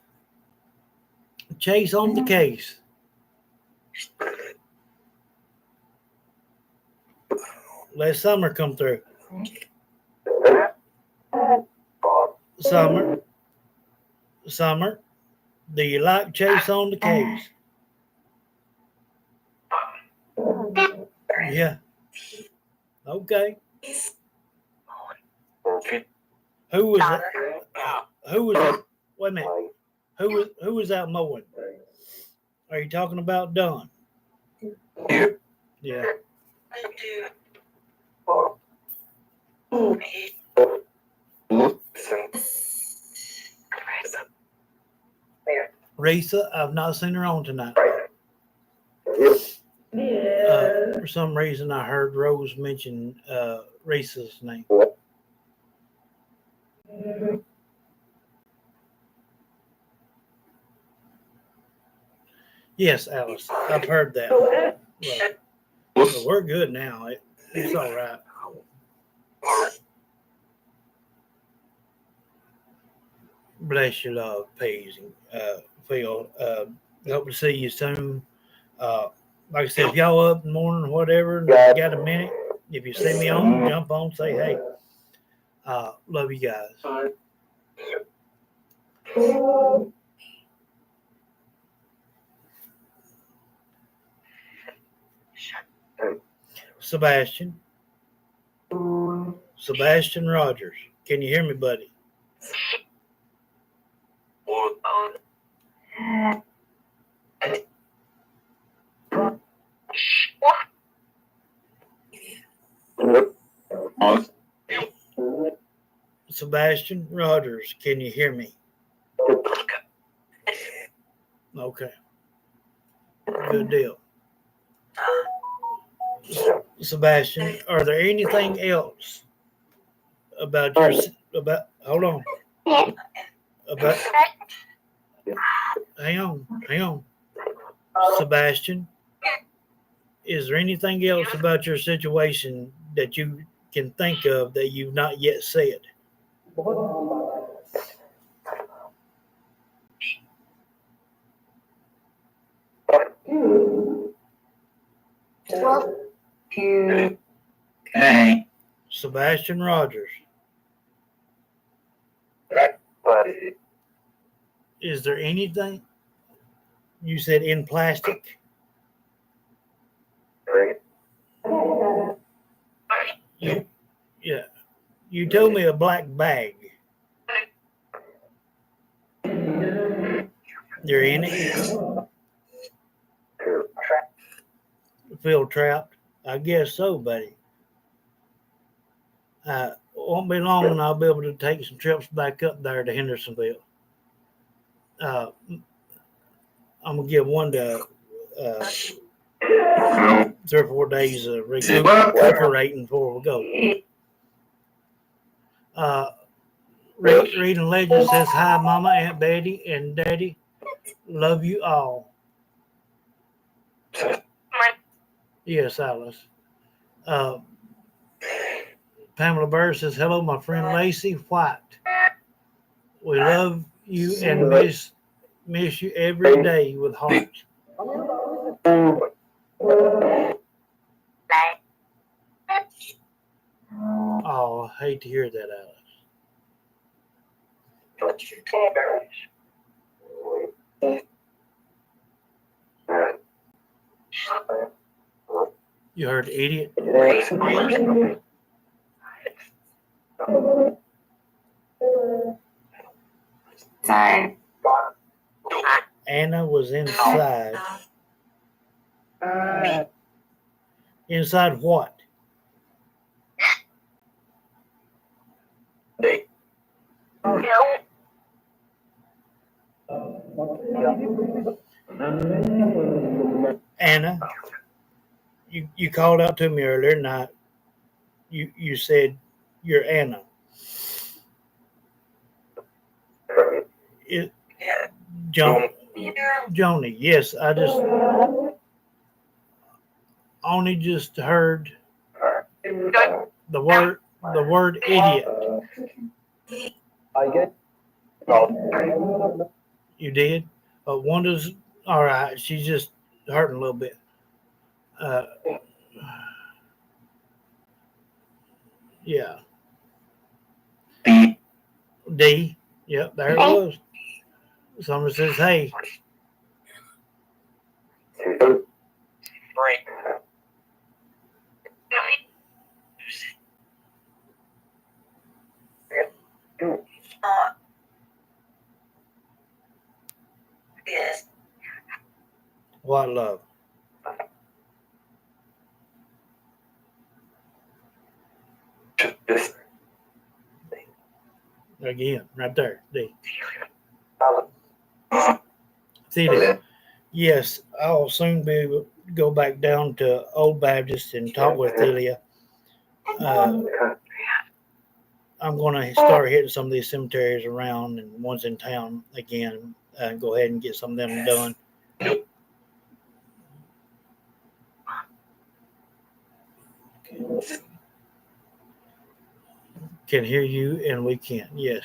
Chase on the Case? Let Summer come through. Summer, do you like Chase on the Case? Yeah. Okay. Who was that? Wait a minute. Who was out mowing? Are you talking about Don? Yeah. Risa, I've not seen her on tonight. For some reason, I heard Rose mention Risa's name. Yes, Alice, I've heard that. But we're good now. It's all right. Bless you, love, Paige, Phil. Hope to see you soon. Like I said, if y'all up in the morning or whatever, got a minute, if you see me on, jump on, say hey. Love you guys. Sebastian Rogers, can you hear me, buddy? Sebastian Rogers, can you hear me? Okay. Good deal. Sebastian, are there anything else about hold on. Hang on. Sebastian, is there anything else about your situation that you can think of that you've not yet said? Sebastian Rogers. Is there anything you said in plastic? Yeah. You told me a black bag. You're in it? feel trapped? I guess so, buddy. Won't be long and I'll be able to take some trips back up there to Hendersonville. Uh, I'm gonna give one to 3 or 4 days of recuperating before we go. Reading Legend says, "Hi, Mama, Aunt Betty, and Daddy. Love you all." Yes, Alice. Uh, Pamela Burr says, "Hello, my friend Lacey White. We love you and miss you every day with heart." Oh, I hate to hear that, Alice. You heard idiot? Anna was inside. Inside what? Anna, you called out to me earlier, and you said you're Anna. It, Joni, yes, I only just heard the word idiot. You did? Wanda's all right. She's just hurting a little bit. Yeah. D. Yep, there it was. Someone says, "Hey." What love? Again, right there. D. Theater. Yes, I'll soon be able to go back down to Old Baptist and talk with Thelia. I'm going to start hitting some of these cemeteries around and ones in town again. Go ahead and get some of them done. Can hear you and we can't. Yes.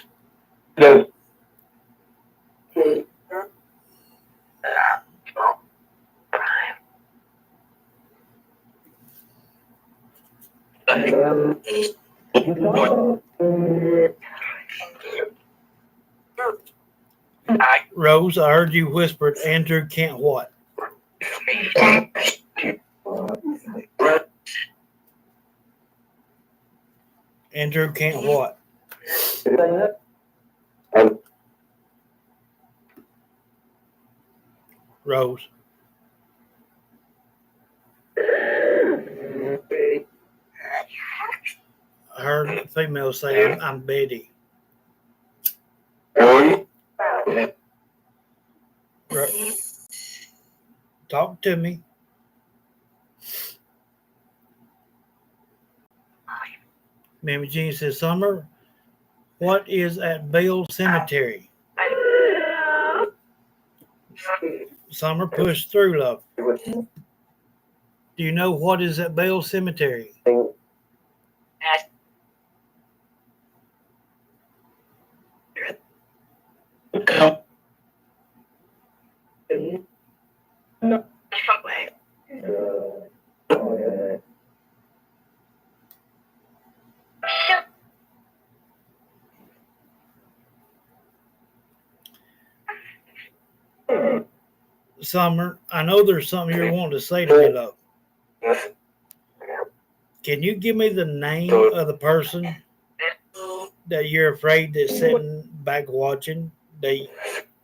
Rose, I heard you whispered Andrew can't what? Andrew can't what? Rose. I heard a female say, I'm Betty. Talk to me. Mammy Jean says, Summer, what is at Bale Cemetery? Summer, push through, love. Do you know what is at Bale Cemetery? Summer, I know there's something you're wanting to say to me, love. Can you give me the name of the person that you're afraid that's sitting back watching that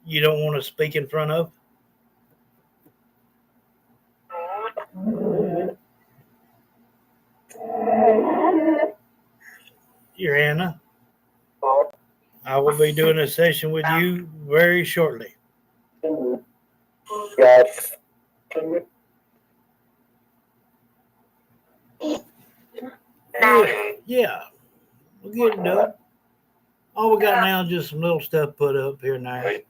you don't want to speak in front of? Your Anna. I will be doing a session with you very shortly. Yes. Yeah, we'll get it done. All we got now is just some little stuff put up here and there.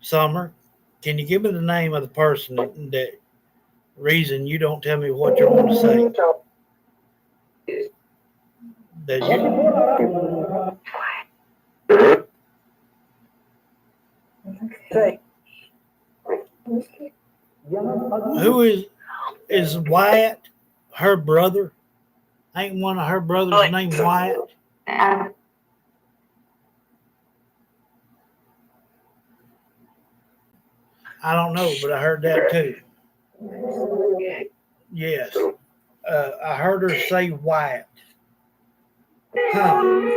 Summer, can you give me the name of the person that reason you don't tell me what you want to say? That who is Wyatt? Her brother? Ain't one of her brothers named Wyatt? I don't know, but I heard that too. Yes. I heard her say Wyatt. Huh.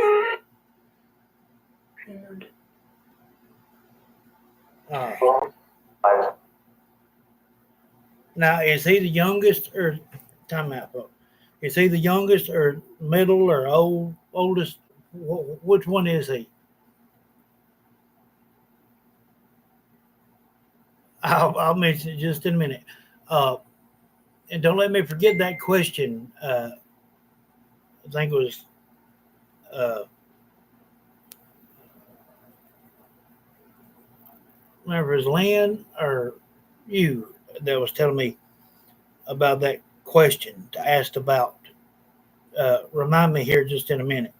Now, is he the youngest or time out? Is he the youngest or middle or oldest? Which one is he? I'll mention it just in a minute. And don't let me forget that question. I think it was remember, it was Lynn or you that was telling me about that question to ask about. Remind me here just in a minute.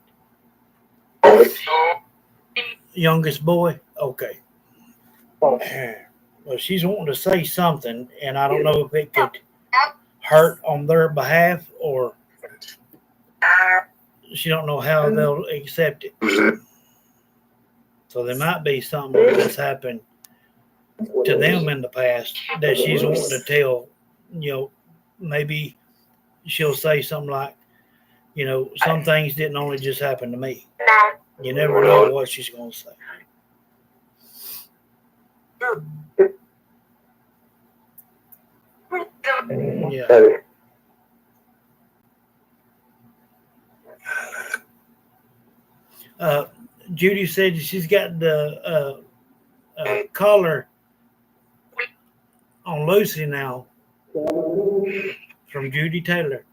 Youngest boy? Okay. Well, she's wanting to say something, and I don't know if it could hurt on their behalf or she don't know how they'll accept it. So there might be something that's happened to them in the past that she's wanting to tell. Maybe she'll say something like, some things didn't only just happen to me. You never know what she's going to say. Yeah. Judy said she's got the collar on Lucy now from Judy Taylor.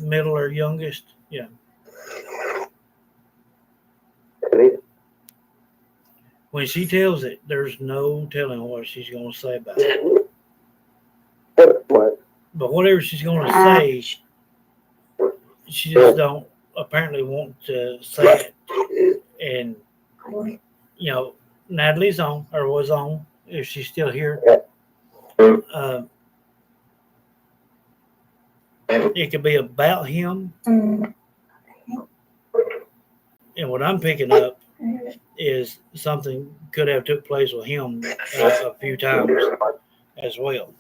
Middle or youngest? Yeah. When she tells it, there's no telling what she's going to say about it. But whatever she's going to say, she just don't apparently want to say it. And, Natalie's on, or was on, if she's still here. It could be about him. And what I'm picking up is something could have took place with him a few times as well.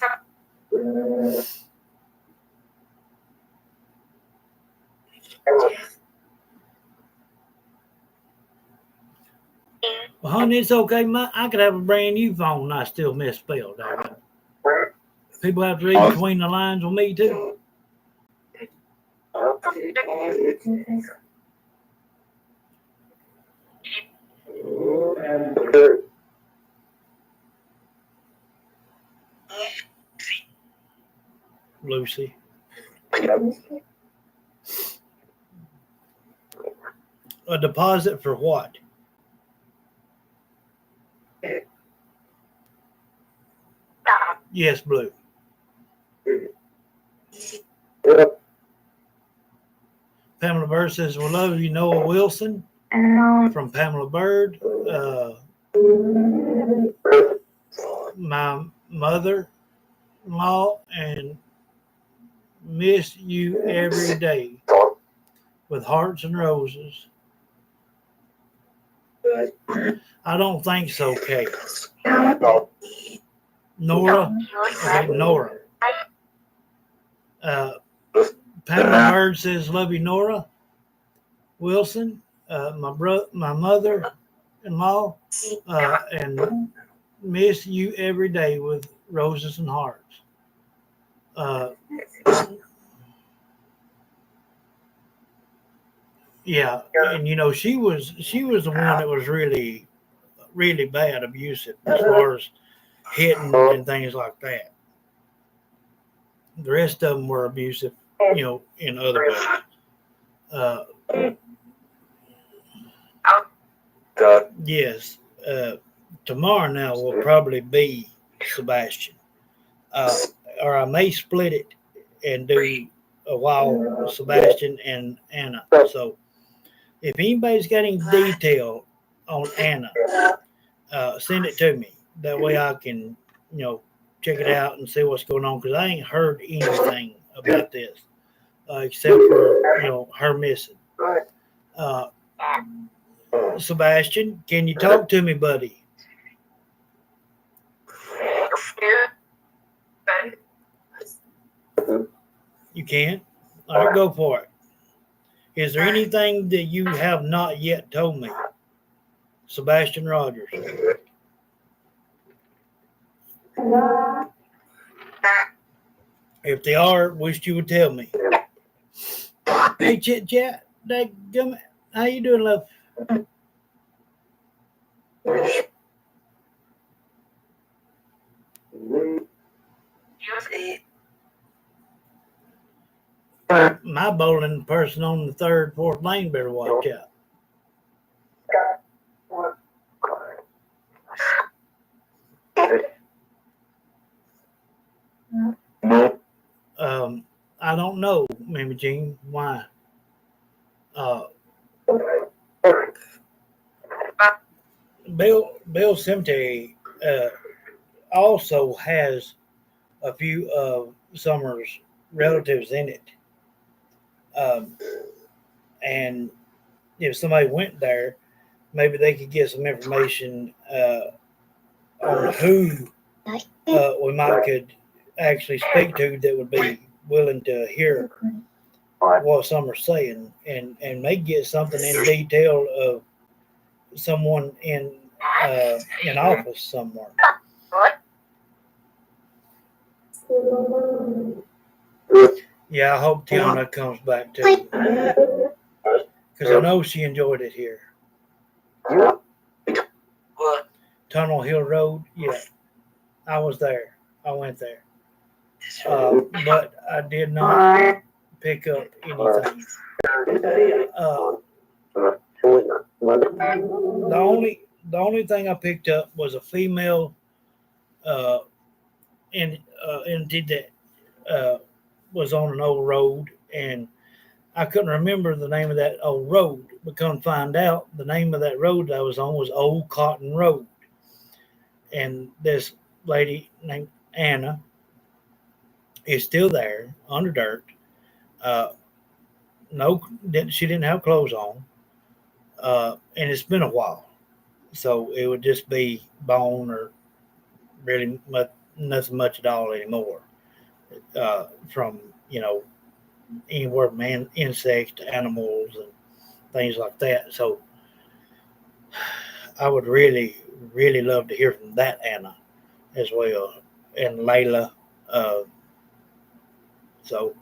Well, honey, it's okay. I could have a brand new phone and I still misspelled that. People have to read between the lines with me too. Lucy. A deposit for what? Yes, Blue. Pamela Bird says, "We love you, Noah Wilson." From Pamela Bird. My mother-in-law and miss you every day with hearts and roses. I don't think so, Kate. Nora. Okay, Nora. Pamela Bird says, "Love you, Nora Wilson." My mother in-law, and miss you every day with roses and hearts. Uh, yeah, and she was the one that was really bad abusive as far as hitting and things like that. The rest of them were abusive, in other ways. Uh, yes. Tomorrow now will probably be Sebastian, uh, or I may split it and do a while Sebastian and Anna. So if anybody's got any detail on Anna, send it to me. That way I can, you know, check it out and see what's going on because I ain't heard anything about this except for her missing. Uh, Sebastian, can you talk to me, buddy? You can. All right, go for it. Is there anything that you have not yet told me, Sebastian Rogers? If they are, wish you would tell me. Hey, Chit Chat, how you doing, love? My bowling person on the third, fourth lane better watch out. I don't know, Mimi Jean, why. Uh, Bill Cemetery also has a few of Summer's relatives in it. Um, and if somebody went there, maybe they could get some information on who we might could actually speak to that would be willing to hear what Summer's saying and may get something in detail of someone in office somewhere. Yeah, I hope Tiana comes back too. Because I know she enjoyed it here. Tunnel Hill Road, yeah. I was there. I went there. But I did not pick up anything. The only thing I picked up was a female uh, entity that was on an old road, and I couldn't remember the name of that old road. But come find out, the name of that road I was on was Old Cotton Road, and this lady named Anna is still there under dirt. Uh, no, she didn't have clothes on, and it's been a while, so it would just be bone or really nothing much at all anymore. From anywhere from insects to animals and things like that. So I would really, really love to hear from that Anna as well, and Layla. Uh, so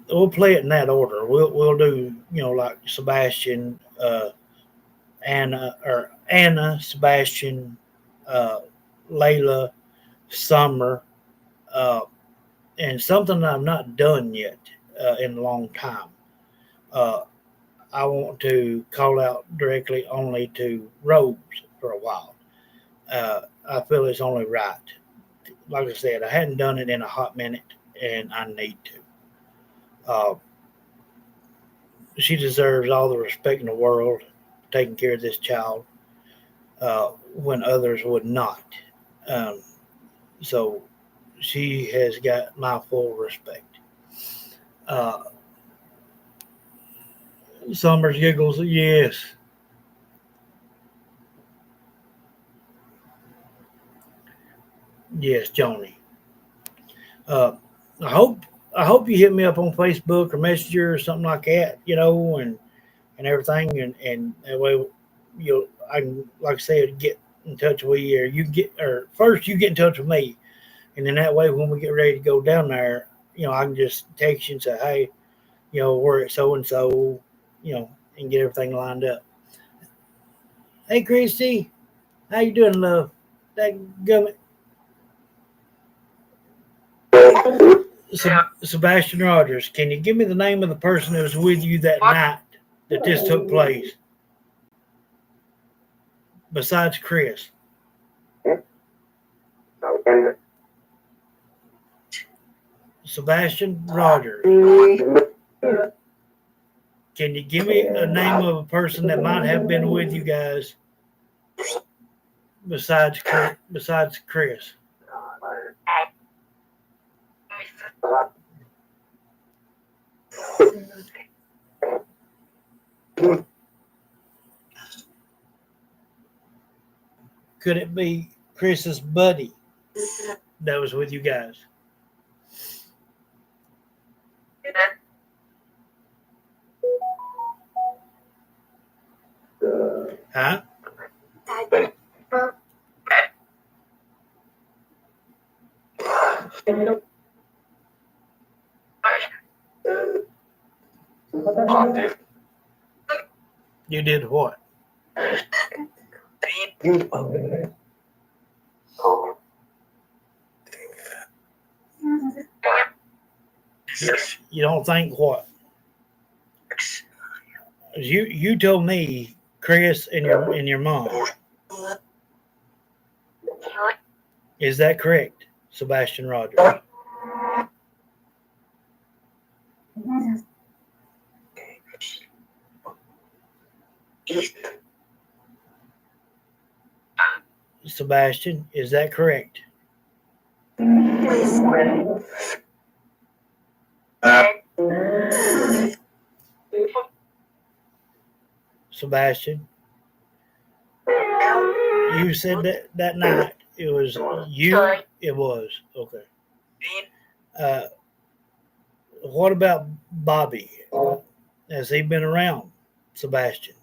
we'll play it in that order. We'll do like Sebastian, Anna, Sebastian, uh, Layla, Summer, uh, and something I've not done yet in a long time. Uh, I want to call out directly only to Rose for a while. I feel it's only right. Like I said, I hadn't done it in a hot minute, and I need to. Uh, she deserves all the respect in the world for taking care of this child when others would not. Um, so she has got my full respect. Uh, Summers giggles, yes. Yes, Joni. Uh, I hope I hope you hit me up on Facebook or Messenger or something like that, and everything, and that way I can, like I said, get in touch with you, or first you get in touch with me, and then that way when we get ready to go down there, I can just text you and say, hey, we're at so and so, and get everything lined up. Hey, Christy, how you doing, love? That gummit. Sebastian Rogers, can you give me the name of the person that was with you that night that this took place? Besides Chris. Sebastian Rogers. Can you give me a name of a person that might have been with you guys besides Chris? Could it be Chris's buddy that was with you guys? Huh? You did what? You don't think what? You told me Chris and your mom. Is that correct, Sebastian Rogers? Sebastian, is that correct? Sebastian, you said that night it was you. It was okay. What about Bobby? Has he been around, Sebastian?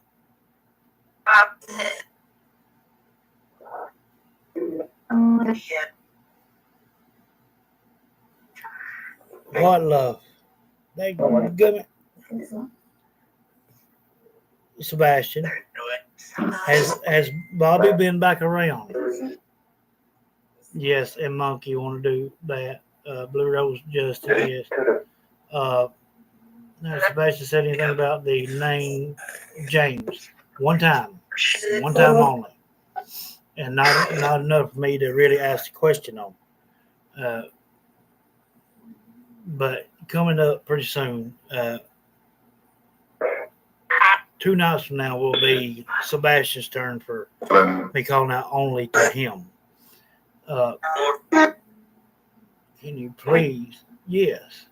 What love? They give me, Sebastian. Has Bobby been back around? Yes, and Monkey want to do that. Blue Rose Justin, yes. Now Sebastian said anything about the name James. One time only, and not enough for me to really ask the question on. But coming up pretty soon, 2 nights from now will be Sebastian's turn for me calling out only to him. Can you please? Yes.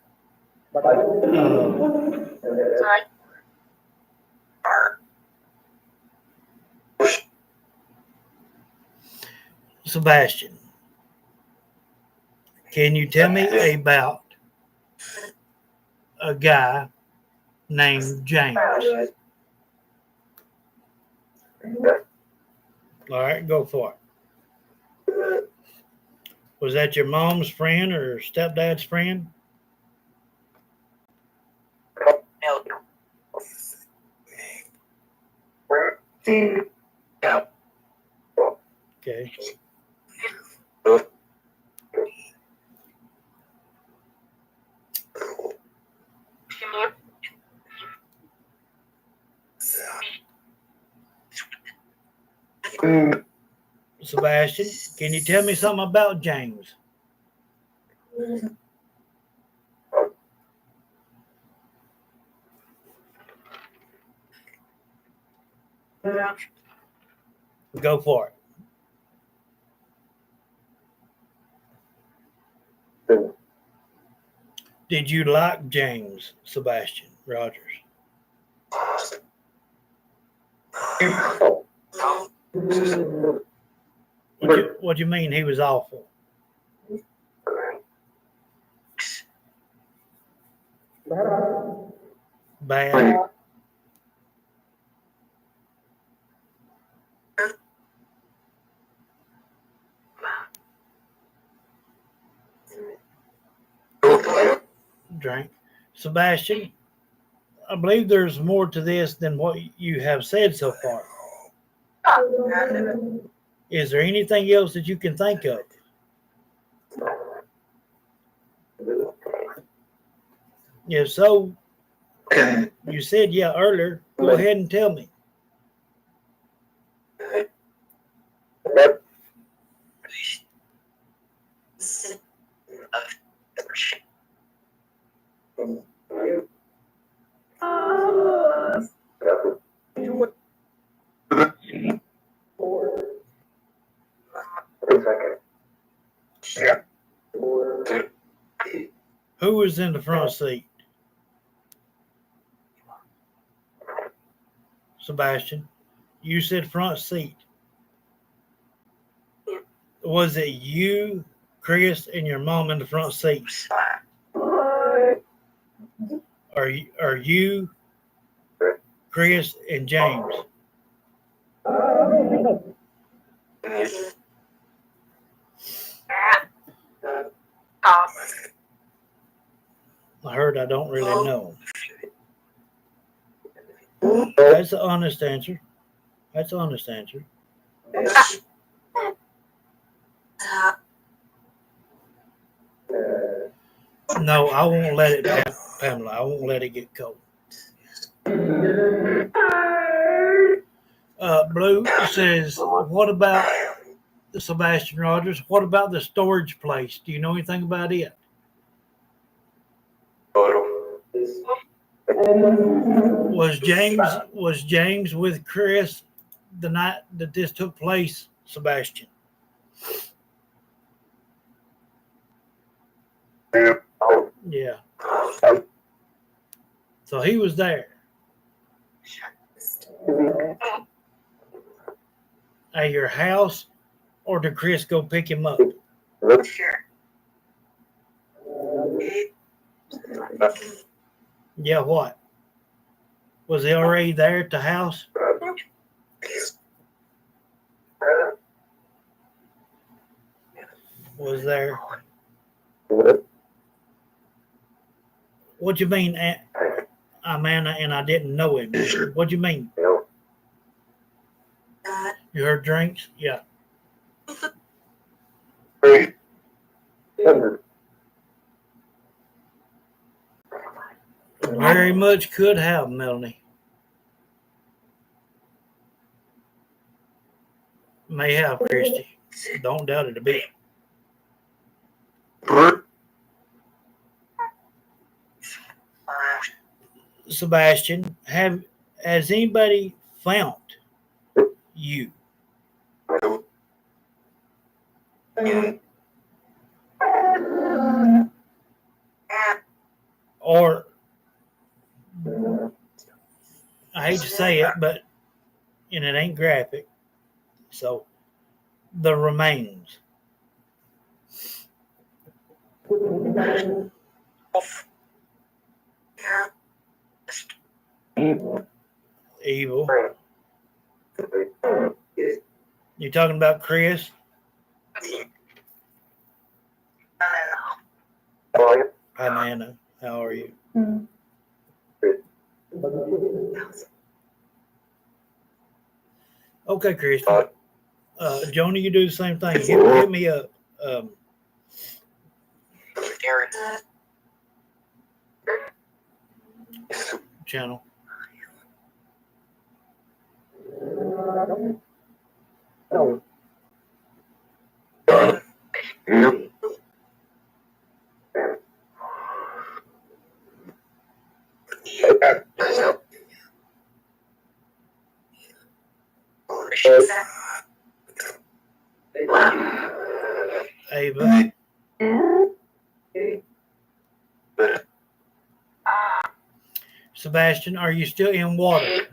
Sebastian, can you tell me about a guy named James? All right, go for it. Was that your mom's friend or stepdad's friend? Okay. Sebastian, can you tell me something about James? Go for it. Did you like James, Sebastian Rogers? What do you mean he was awful? Bad. drink. Sebastian, I believe there's more to this than what you have said so far. Is there anything else that you can think of? If so, you said yeah earlier. Go ahead and tell me. Who was in the front seat? Sebastian, you said front seat. Was it you, Chris, and your mom in the front seat? Are you, Chris, and James? I heard I don't really know. That's an honest answer. That's an honest answer. No, I won't let it, Pamela. I won't let it get cold. Blue says, what about Sebastian Rogers? What about the storage place? Do you know anything about it? Was James with Chris the night that this took place, Sebastian? Yeah. So he was there. At your house, or did Chris go pick him up? Yeah, what? Was he already there at the house? Was there? What you mean, Amanda, and I didn't know him? What do you mean? You heard drinks? Yeah. Very much could have, Melanie. May have, Christy. Don't doubt it a bit. Sebastian, has anybody found you? Or, I hate to say it, and it ain't graphic, so the remains. Evil. You talking about Chris? Hi, Nana. How are you? Okay, Christy. Joni, you do the same thing. Hit me up. Channel. Ava. Sebastian, are you still in water?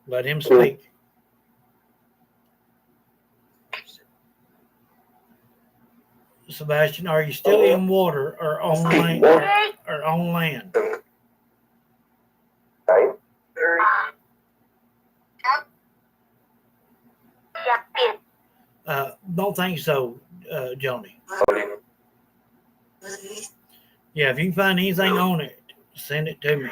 Let him speak. Sebastian, are you still in water or on land? Or on land? Don't think so, Joni. Yeah, if you can find anything on it, send it to me.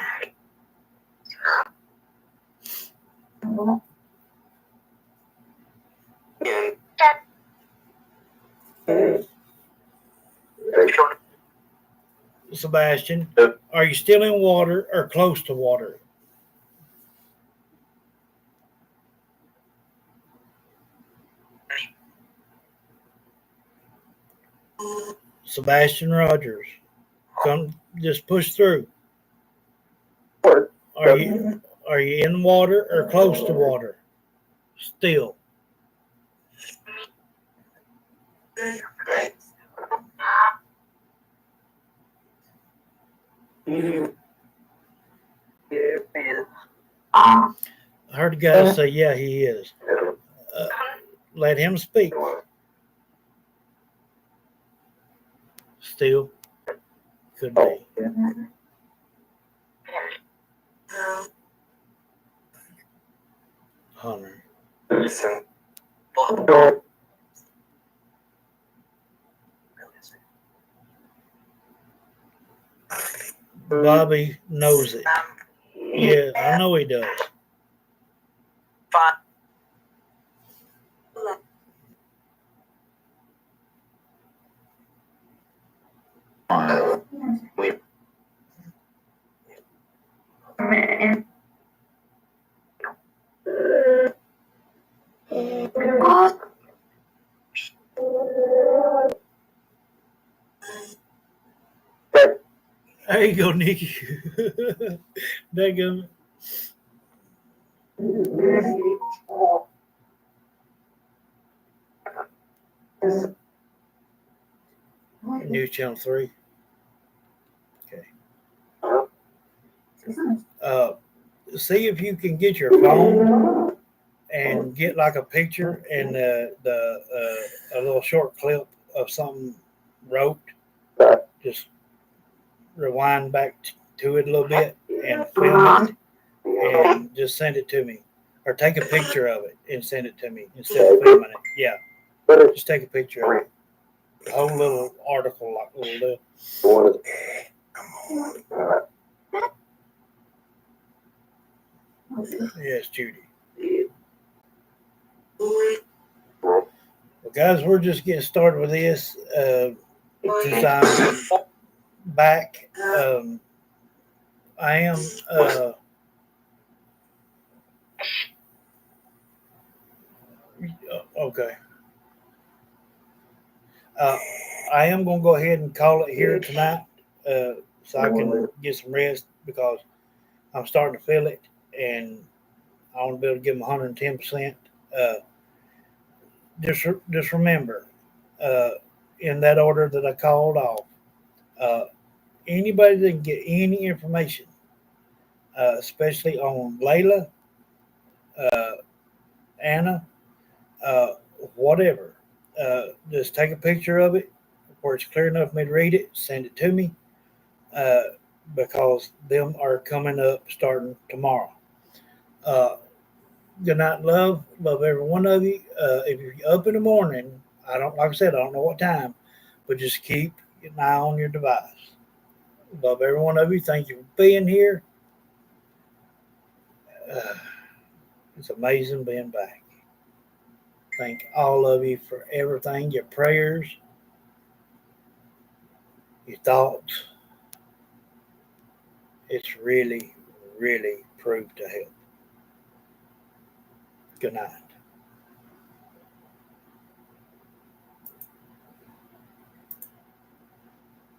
Sebastian, are you still in water or close to water? Sebastian Rogers, come, just push through. Are you in water or close to water? Still. I heard the guy say, yeah, he is. Uh, let him speak. Still. Could be. Hunter. Bobby knows it. Yeah, I know he does. There you go, Nikki. There you go. News Channel 3. Okay. See if you can get your phone and get like a picture and a little short clip of something wrote. Just rewind back to it a little bit and film it and just send it to me. Or take a picture of it and send it to me instead of filming it. Yeah. Just take a picture of it. A whole little article like little. Yes, Judy. Well, guys, we're just getting started with this. Since I'm back, I am. Okay. I am going to go ahead and call it here tonight, so I can get some rest because I'm starting to feel it, and I want to be able to give them 110%. Just remember, uh, in that order that I called off, uh, anybody that can get any information, especially on Layla, uh, Anna, uh, whatever, just take a picture of it where it's clear enough for me to read it, send it to me, uh, because them are coming up starting tomorrow. Uh, Good night, love. Love every one of you. If you're up in the morning, I don't, like I said, I don't know what time, but just keep an eye on your device. Love every one of you. Thank you for being here. Uh, it's amazing being back. Thank all of you for everything, your prayers, your thoughts. It's really, really proved to help. Good night.